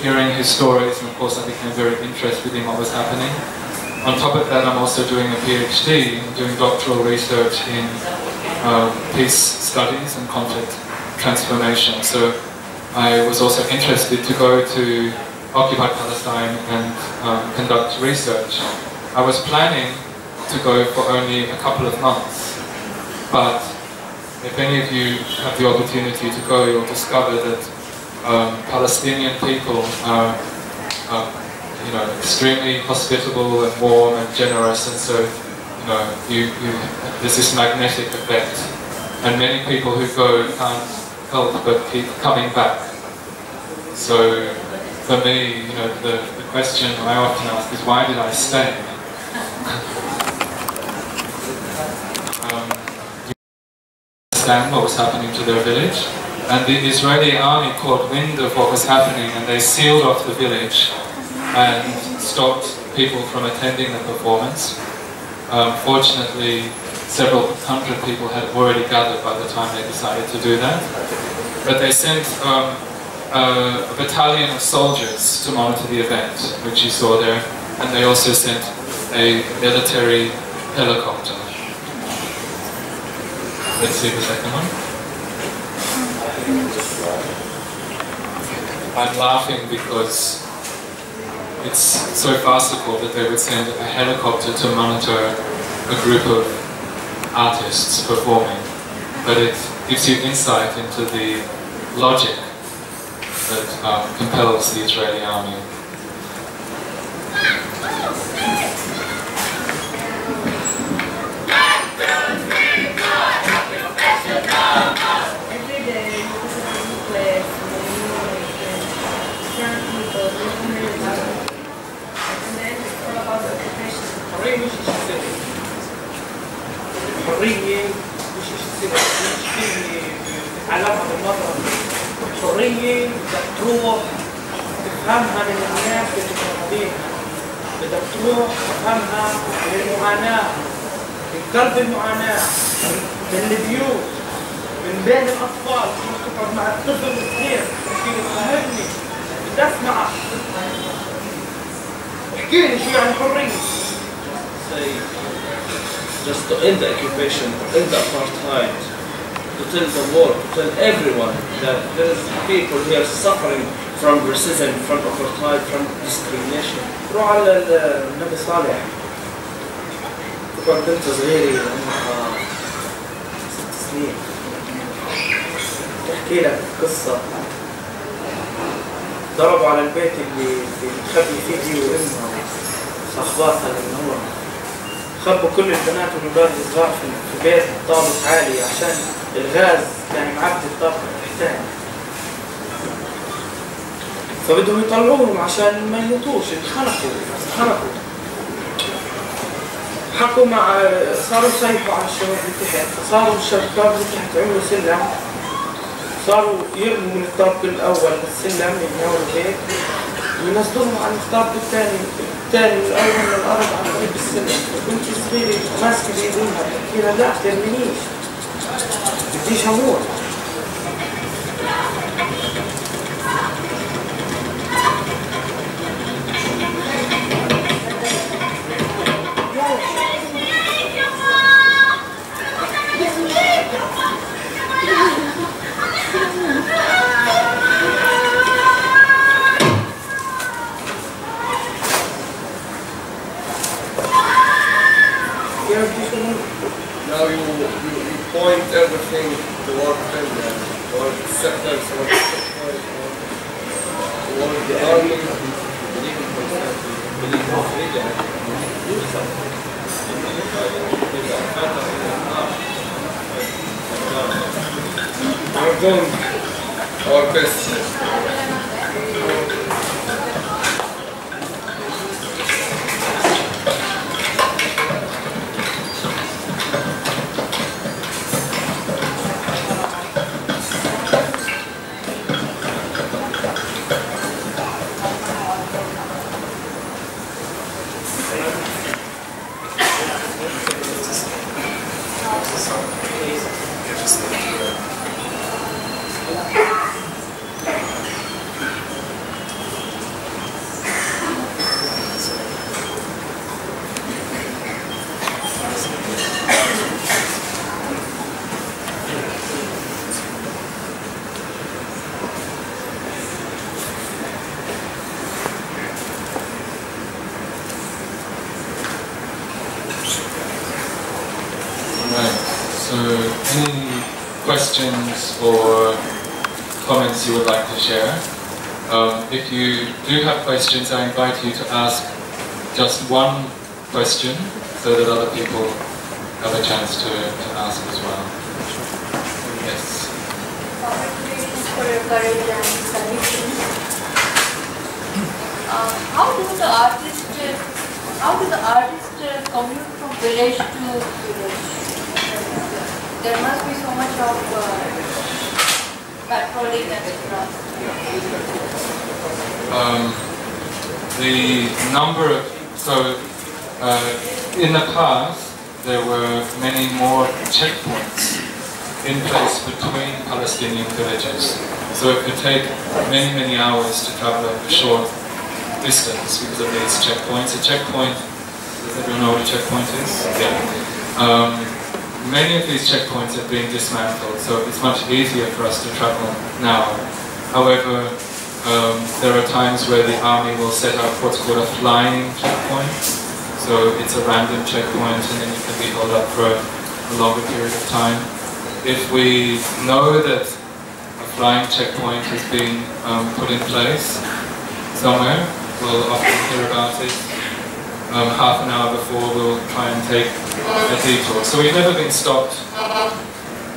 hearing his stories, and of course I became very interested in what was happening. On top of that, I'm also doing a PhD, doing doctoral research in peace studies and conflict transformation. So I was also interested to go to occupied Palestine and conduct research. I was planning to go for only a couple of months, but if any of you have the opportunity to go, you'll discover that Palestinian people are extremely hospitable and warm and generous, and so there's this magnetic effect, and many people who go can't help but keep coming back. So for me, you know, the question I often ask is, why did I stay? Understand what was happening to their village, and the Israeli army caught wind of what was happening, and they sealed off the village and stopped people from attending the performance. Fortunately, several hundred people had already gathered by the time they decided to do that. But they sent a battalion of soldiers to monitor the event, which you saw there, and they also sent a military helicopter. Let's see the second one. I'm laughing because it's so farcical that they would send a helicopter to monitor a group of artists performing, but it gives you insight into the logic that compels the Israeli army. Every day, this is a new place, different people, different religions, and then it's all about the occupation. الحرية مش شيء الحرية مش شيء تتعلمها بالمرة. الحرية بدك تروح تفهمها من الناس اللي بتربيها، بدك تروح تفهمها من المعاناة، من قلب المعاناة، من البيوت، من بين الأطفال. تروح تقعد مع الطفل الصغير تحكي له فهمني، بدي أسمعك، احكي لي شو يعني حرية. Just to end the occupation, end the apartheid, to tell the world, to tell everyone that there is people here suffering from racism, from apartheid, from discrimination. روح على النبي صالح، تقعد بنت صغيرة عمرها 6 سنين تحكي لك قصة. ضربوا على البيت اللي مخبي فيه هي وامها صاحباتها لأنه خبوا كل البنات والولاد الصغار في بيت طابق عالي عشان الغاز كان معبي الطابق التحتاني، فبدهم يطلعوهم عشان ما يموتوش. اتخنقوا حكوا مع صاروا يصيحوا على الشباب اللي تحت، فصاروا الشباب اللي تحت عملوا سلم، صاروا يرموا من الطابق الأول السلم يبنوا البيت وينزلوهم على الطابق الثاني الأول من الأرض على قريب السلم. فكنت صغيرة ماسكة بإيديها بحكي لها لا ترمينيش، بديش أموت. Now you point everything toward Finland, toward the sectors, toward the army. Believe in freedom. Do something. We're doing our best. So, any questions or comments you would like to share? If you do have questions, I invite you to ask just one question so that other people have a chance to ask as well. Yes. Congratulations for your courage and conviction. How do the artists commute from village to village? There must be so much of patrolling, etc. The number of, in the past there were many more checkpoints in place between Palestinian villages. So it could take many, many hours to travel over a short distance because of these checkpoints. A checkpoint, does everyone know what a checkpoint is? Yeah. Many of these checkpoints have been dismantled, so it's much easier for us to travel now. However, there are times where the army will set up what's called a flying checkpoint. So it's a random checkpoint and then you can be held up for a longer period of time. If we know that a flying checkpoint has been put in place somewhere, we'll often hear about it. Half an hour before we'll try and take a detour. So we've never been stopped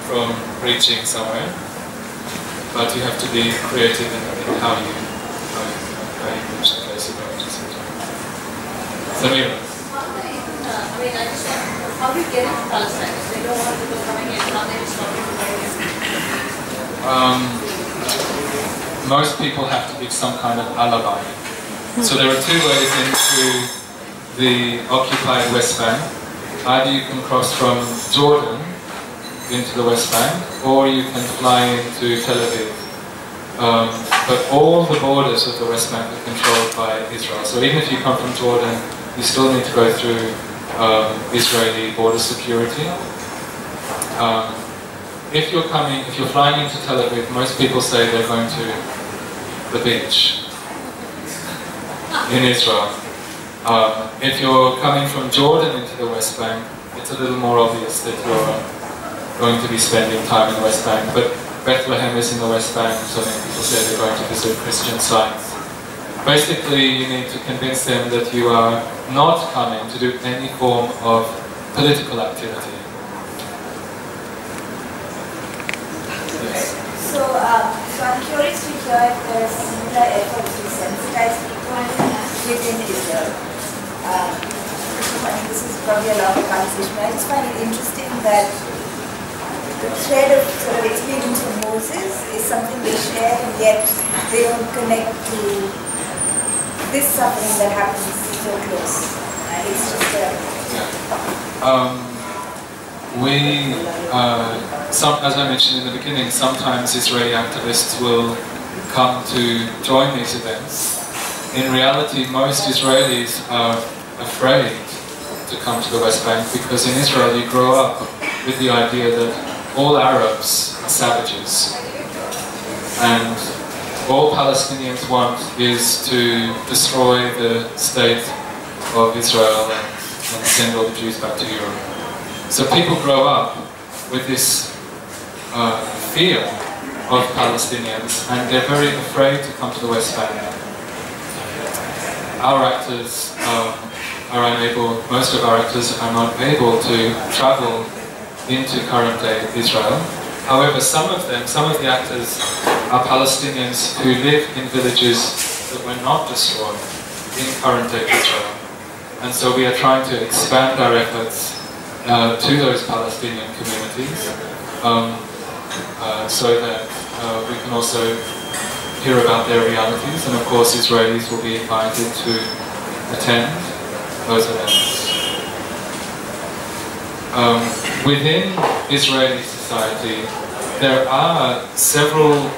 from reaching somewhere, but you have to be creative in how you reach the place you're going to. Samira. How do you get into Palestine? So you don't want people coming in, how they stop you from going in? Most people have to give some kind of alibi. So there are two ways into the occupied West Bank. Either you can cross from Jordan into the West Bank, or you can fly into Tel Aviv. But all the borders of the West Bank are controlled by Israel. So even if you come from Jordan, you still need to go through Israeli border security. If you're flying into Tel Aviv, most people say they're going to the beach in Israel. If you're coming from Jordan into the West Bank, it's a little more obvious that you're going to be spending time in the West Bank. But Bethlehem is in the West Bank, so many people say they're going to visit Christian sites. Basically, you need to convince them that you are not coming to do any form of political activity. Yes. So I'm curious to hear if there is similar effort to sensitize people within Israel. This is probably a long conversation, but I just find it interesting that the thread of sort of experience of Moses is something they share, and yet they don't connect to this suffering that happens so close. It's just as I mentioned in the beginning, sometimes Israeli activists will come to join these events. In reality, most Israelis are afraid to come to the West Bank because in Israel you grow up with the idea that all Arabs are savages and all Palestinians want is to destroy the state of Israel and send all the Jews back to Europe. So people grow up with this fear of Palestinians, and they're very afraid to come to the West Bank. Our actors are unable, most of our actors are not able to travel into current-day Israel. However, some of the actors are Palestinians who live in villages that were not destroyed in current-day Israel. And so we are trying to expand our efforts to those Palestinian communities so that we can also hear about their realities, and of course Israelis will be invited to attend those events. Within Israeli society, there are several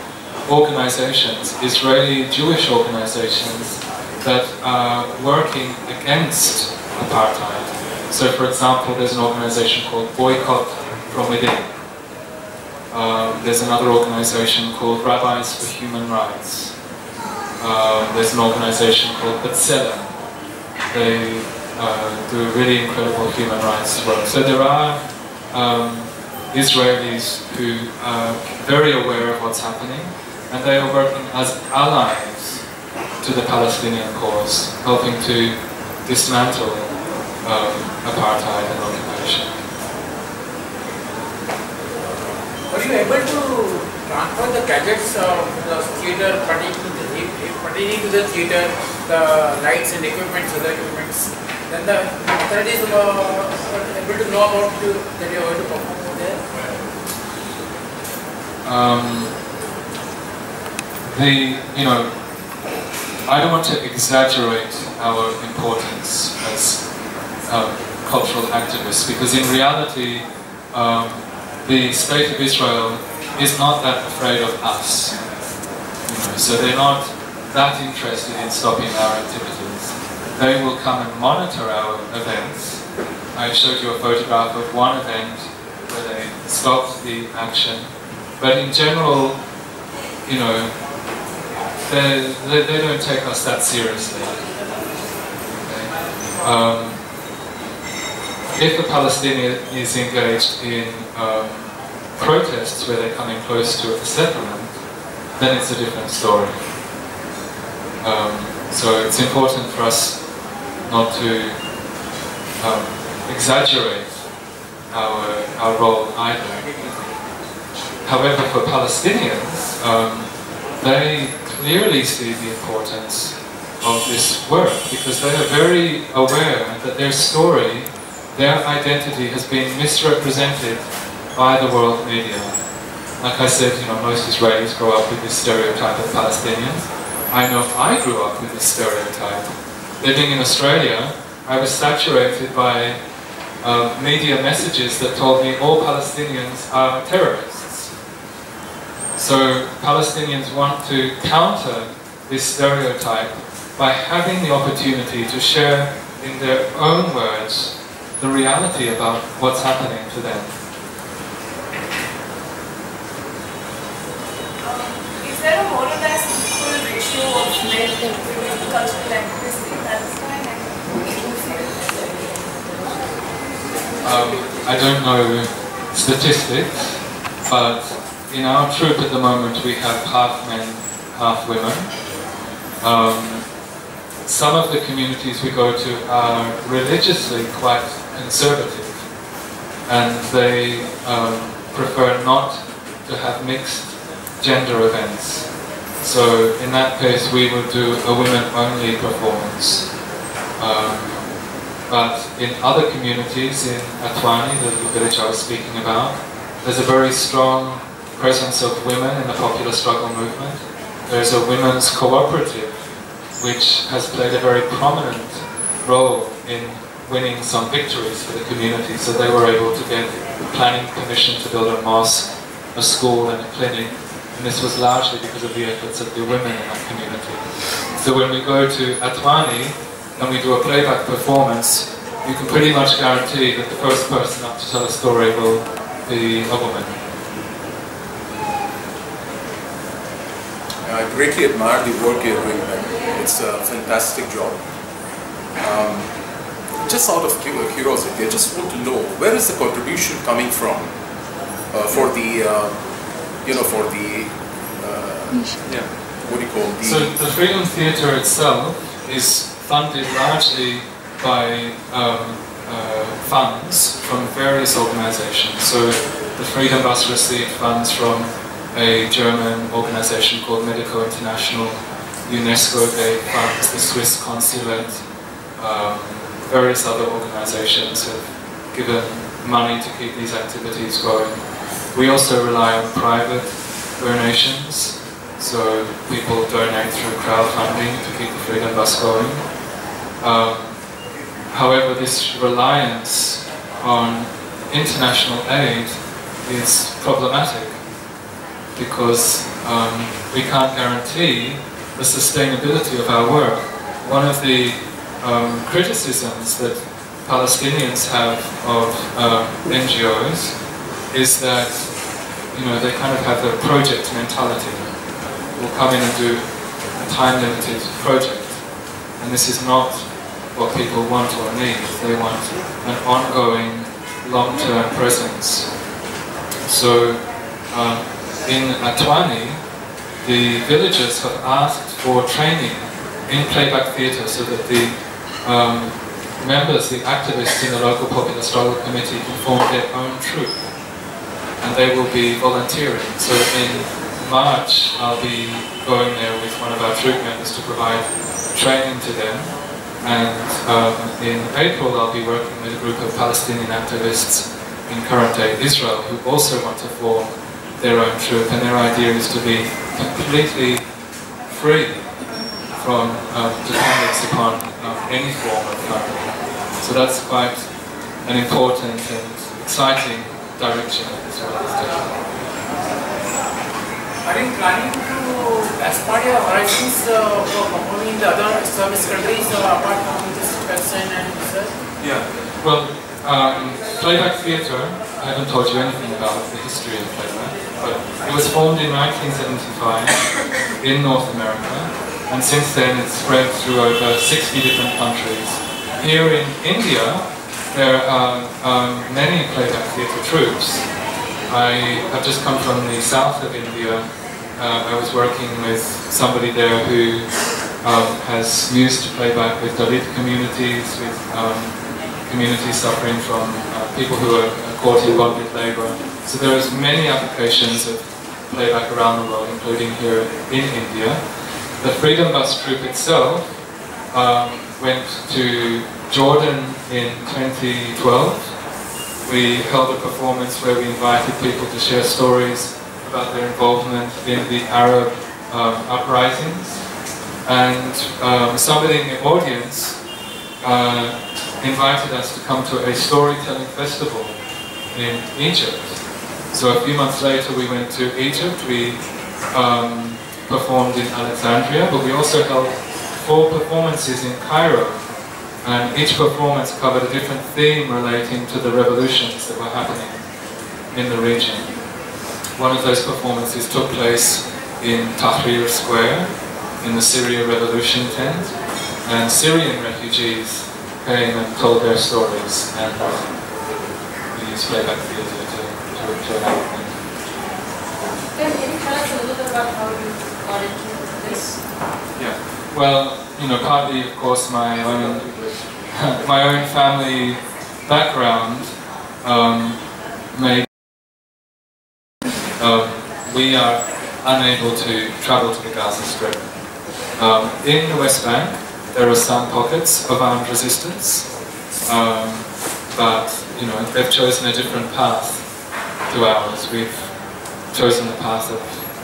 organizations, Israeli Jewish organizations, that are working against apartheid. So for example, there's an organization called Boycott from Within. There's another organization called Rabbis for Human Rights. There's an organization called B'Tselem. They do really incredible human rights work. So there are Israelis who are very aware of what's happening, and they are working as allies to the Palestinian cause, helping to dismantle apartheid and occupation. Were you able to transfer gadgets of the theatre pertaining to the theatre, the lights and equipment, other equipments, then the authorities are able to know about that you are going to perform over there? I don't want to exaggerate our importance as cultural activists, because in reality, the state of Israel is not that afraid of us. So they're not that interested in stopping our activities. They will come and monitor our events. I showed you a photograph of one event where they stopped the action. But in general, they don't take us that seriously. Okay? If a Palestinian is engaged in protests where they're coming close to a settlement, then it's a different story. So it's important for us not to exaggerate our role either. However, for Palestinians, they clearly see the importance of this work, because they are very aware that their story, their identity has been misrepresented by the world media. Like I said, most Israelis grow up with this stereotype of Palestinians. I know I grew up with this stereotype. Living in Australia, I was saturated by media messages that told me all Palestinians are terrorists. So Palestinians want to counter this stereotype by having the opportunity to share in their own words the reality about what's happening to them. Is there a more or less equal ratio of men and women cultural activists in Palestine and I don't know statistics, but in our troop at the moment we have half men, half women. Some of the communities we go to are religiously quite conservative, and they prefer not to have mixed gender events. So in that case we would do a women-only performance. But in other communities, in Atwani, the village I was speaking about, there's a very strong presence of women in the popular struggle movement. There's a women's cooperative which has played a very prominent role in winning some victories for the community. So they were able to get planning permission to build a mosque, a school and a clinic. And this was largely because of the efforts of the women in that community. So when we go to Atwani and we do a playback performance, you can pretty much guarantee that the first person up to tell a story will be a woman. I greatly admire the work you're doing, man. It's a fantastic job. Just out of curiosity, I just want to know, where is the contribution coming from for the, what do you call the... So the Freedom Theatre itself is funded largely by funds from various organizations. So the Freedom Bus received funds from a German organization called Medico International, UNESCO gave funds, the Swiss Consulate, various other organizations have given money to keep these activities going. We also rely on private donations, so people donate through crowdfunding to keep the Freedom Bus going. However, this reliance on international aid is problematic because we can't guarantee the sustainability of our work. One of the criticisms that Palestinians have of NGOs is that they kind of have a project mentality. We'll come in and do a time-limited project, and this is not what people want or need. They want an ongoing, long-term presence. So in Atwani, the villagers have asked for training in playback theatre so that the members, the activists in the local popular struggle committee can form their own troupe, and they will be volunteering. So in March, I'll be going there with one of our troop members to provide training to them. And in April, I'll be working with a group of Palestinian activists in current-day Israel who also want to form their own troop. And their idea is to be completely free from dependence upon any form of funding. So that's quite an important and exciting direction that Israel is taking. Are you planning to expand your horizons for performing in the other service countries apart from this Palestine and Israel? Yeah. Well, Playback Theatre, I haven't told you anything about the history of Playback, but it was formed in 1975 in North America, and since then it's spread through over 60 different countries. Here in India, there are many Playback Theatre troupes. I have just come from the south of India. I was working with somebody there who has used Playback with Dalit communities, with communities suffering from people who are caught in bonded labour. So there's many applications of Playback around the world, including here in India. The Freedom Bus troupe itself went to Jordan in 2012. We held a performance where we invited people to share stories about their involvement in the Arab uprisings. And somebody in the audience invited us to come to a storytelling festival in Egypt. So a few months later we went to Egypt. We performed in Alexandria, but we also held 4 performances in Cairo. And each performance covered a different theme relating to the revolutions that were happening in the region. One of those performances took place in Tahrir Square, in the Syria Revolution tent, and Syrian refugees came and told their stories, and we used Playback Theatre to help them. Can you tell us a little bit about how you got into this? Yeah, well, you know, partly, of course, my own family background made we are unable to travel to the Gaza Strip. In the West Bank, there are some pockets of armed resistance, but you know, they've chosen a different path to ours. We've chosen the path of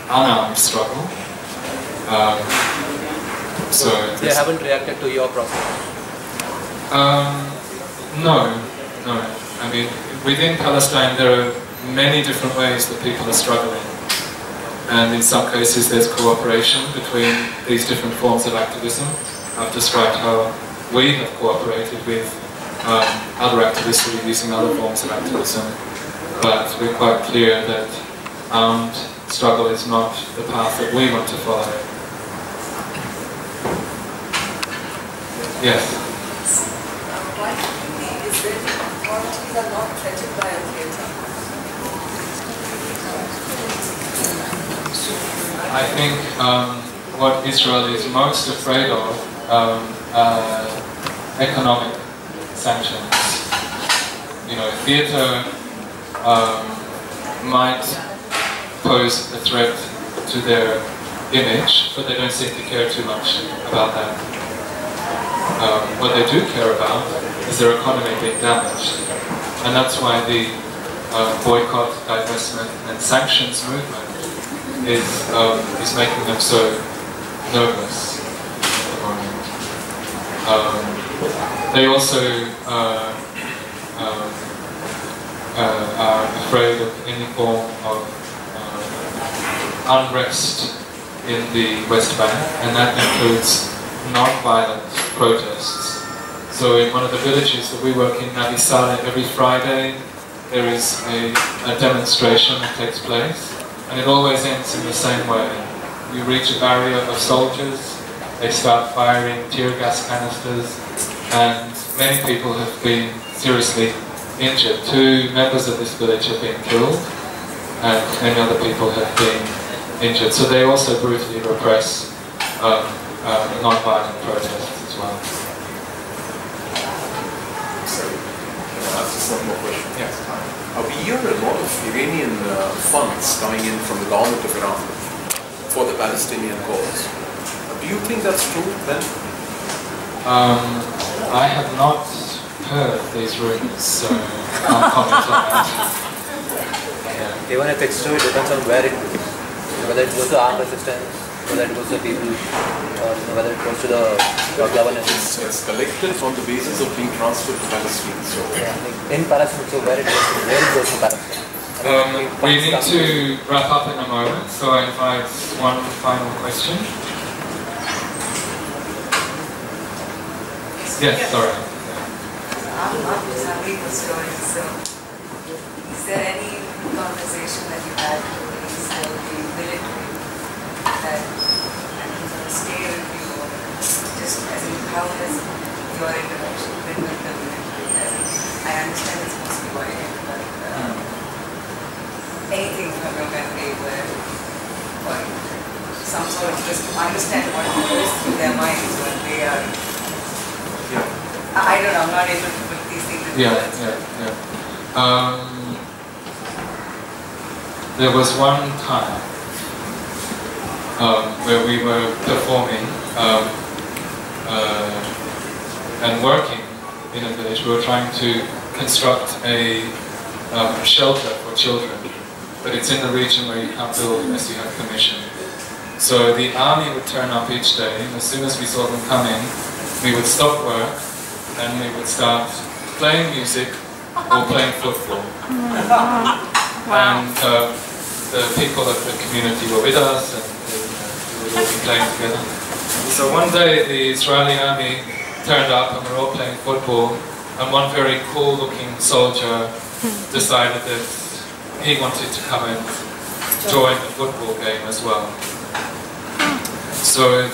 unarmed struggle. So they haven't reacted to your problem? No. I mean, within Palestine there are many different ways that people are struggling. And in some cases there's cooperation between these different forms of activism. I've described how we have cooperated with other activists who are using other forms of activism. But we're quite clear that armed struggle is not the path that we want to follow. Yes? Why do you think the Israeli authorities are not threatened by a theatre? I think what Israel is most afraid of economic sanctions. You know, theatre might pose a threat to their image, but they don't seem to care too much about that. What they do care about is their economy being damaged. And that's why the boycott, divestment and sanctions movement is making them so nervous at the moment. They also are afraid of any form of unrest in the West Bank, and that includes non-violent protests. So in one of the villages that we work in, Nabi Saleh, every Friday there is a demonstration that takes place, and it always ends in the same way. You reach a barrier of soldiers, they start firing tear gas canisters, and many people have been seriously injured. 2 members of this village have been killed, and many other people have been injured. So they also brutally repress non-violent protests as well. Sorry, just one more question. Yes. We hear a lot of Iranian funds coming in from the government of Iran for the Palestinian cause. Do you think that's true then? I have not heard these rumors, so I can't comment on that. Yeah. Even if it's true, it depends on where it goes. Whether it goes to armed resistance, whether it goes to people, or whether it goes to the governance. It's collected on the basis of being transferred to Palestine. So yeah, like in Palestine, so where it goes to Palestine. We need to wrap up in a moment, so I invite one final question. Yes, sorry. I'm discovering the story, so is there any conversation that you had with the military that stay with you, or just as in how has your interaction been with the military? I understand it's mostly violent, but anything from your memory where, or some sort of just understand what goes through their minds when they are. I don't know, I'm not able to put these things into words. There was one time where we were performing and working in a village. We were trying to construct a shelter for children, but it's in the region where you can't build unless you have permission. So the army would turn up each day, and as soon as we saw them coming, we would stop work and we would start playing music or playing football. And the people of the community were with us, and we would all be playing together. So one day the Israeli army turned up and we were all playing football, and one very cool-looking soldier decided that he wanted to come and join the football game as well. So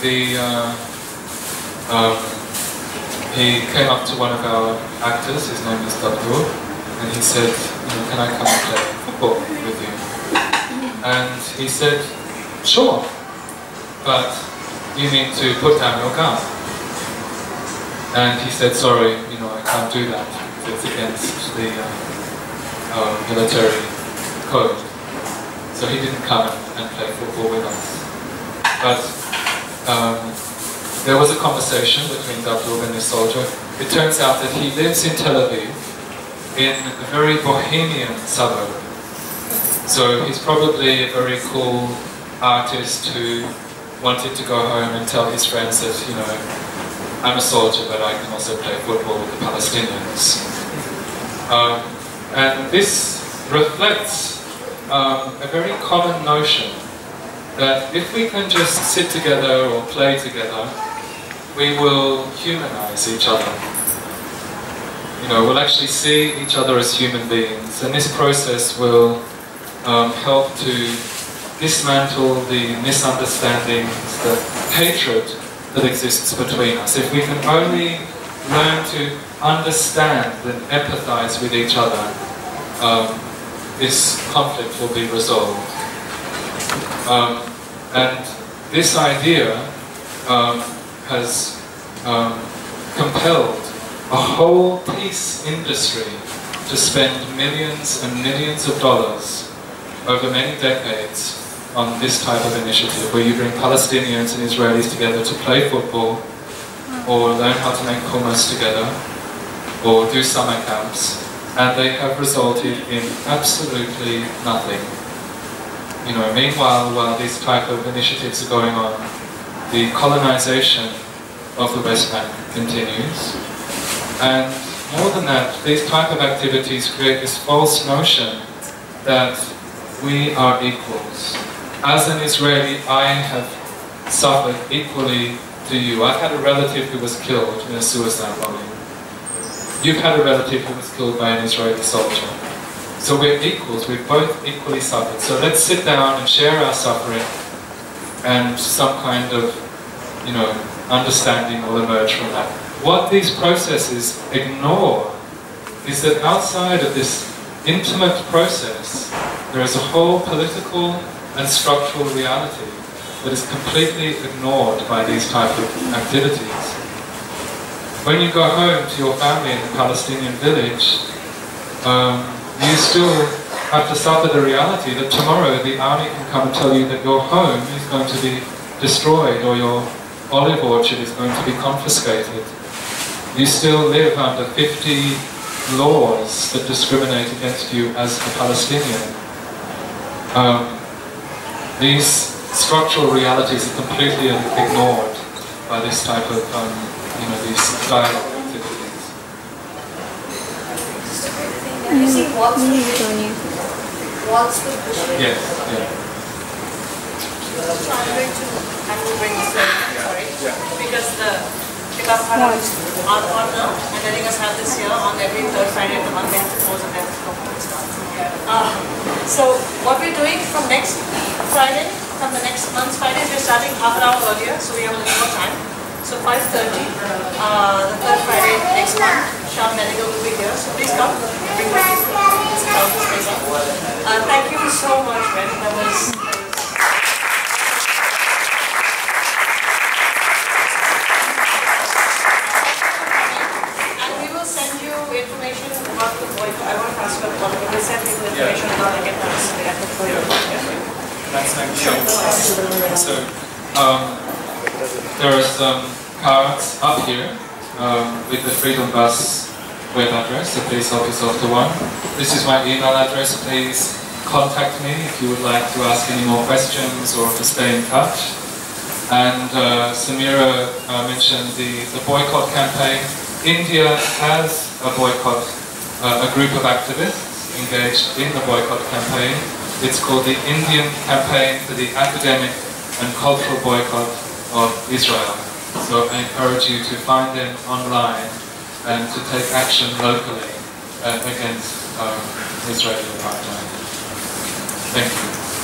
he came up to one of our actors, his name is Dabdur, and he said, can I come and play football with you? And he said, sure, but you need to put down your gun. And he said, sorry, I can't do that. It's against the military code. So he didn't come and play football with us. But there was a conversation between Dabdur and this soldier. It turns out that he lives in Tel Aviv, in a very bohemian suburb. So he's probably a very cool artist who wanted to go home and tell his friends that, I'm a soldier, but I can also play football with the Palestinians. And this reflects a very common notion that if we can just sit together or play together, we will humanize each other. We'll actually see each other as human beings, and this process will help to dismantle the misunderstandings, the hatred that exists between us. If we can only learn to understand and empathize with each other, this conflict will be resolved. And this idea has compelled a whole peace industry to spend millions and millions of dollars over many decades on this type of initiative, where you bring Palestinians and Israelis together to play football, or learn how to make hummus together, or do summer camps, and they have resulted in absolutely nothing. Meanwhile, while these type of initiatives are going on, the colonization of the West Bank continues. And more than that, these type of activities create this false notion that we are equals. As an Israeli, I have suffered equally to you. I've had a relative who was killed in a suicide bombing. You've had a relative who was killed by an Israeli soldier. So we're equals, we've both equally suffered. So let's sit down and share our suffering, and some kind of, understanding will emerge from that. What these processes ignore is that outside of this intimate process, there is a whole political and structural reality that is completely ignored by these type of activities. When you go home to your family in the Palestinian village, you still have to suffer the reality that tomorrow the army can come and tell you that your home is going to be destroyed or your olive orchard is going to be confiscated. You still live under 50 laws that discriminate against you as a Palestinian. These structural realities are completely ignored by this type of, these dialogue activities. Have you seen Waltz with Bishop? Yes, yeah. So I'm going to have to bring this in, sorry, because the Pickup Hara is our partner and letting us have this here on every third Friday of the month. They have to close and they have to come and stuff. So what we're doing from next Friday, from the next month's Fridays, we're starting half an hour earlier, so we have a little more time. So 5:30, the third Friday next month, Shyam Medical will be here. So please come, bring your people. This is how this plays out. Thank you so much, Ben. That was information about the boycott. I want to ask about the we'll send you the information about the get So, there are some cards up here with the Freedom Bus web address, so please help yourself to one. This is my email address. Please contact me if you would like to ask any more questions or to stay in touch. And Samira mentioned the boycott campaign. India has a boycott, a group of activists engaged in the boycott campaign. It's called the Indian Campaign for the Academic and Cultural Boycott of Israel. So I encourage you to find them online and to take action locally against Israeli apartheid. Thank you.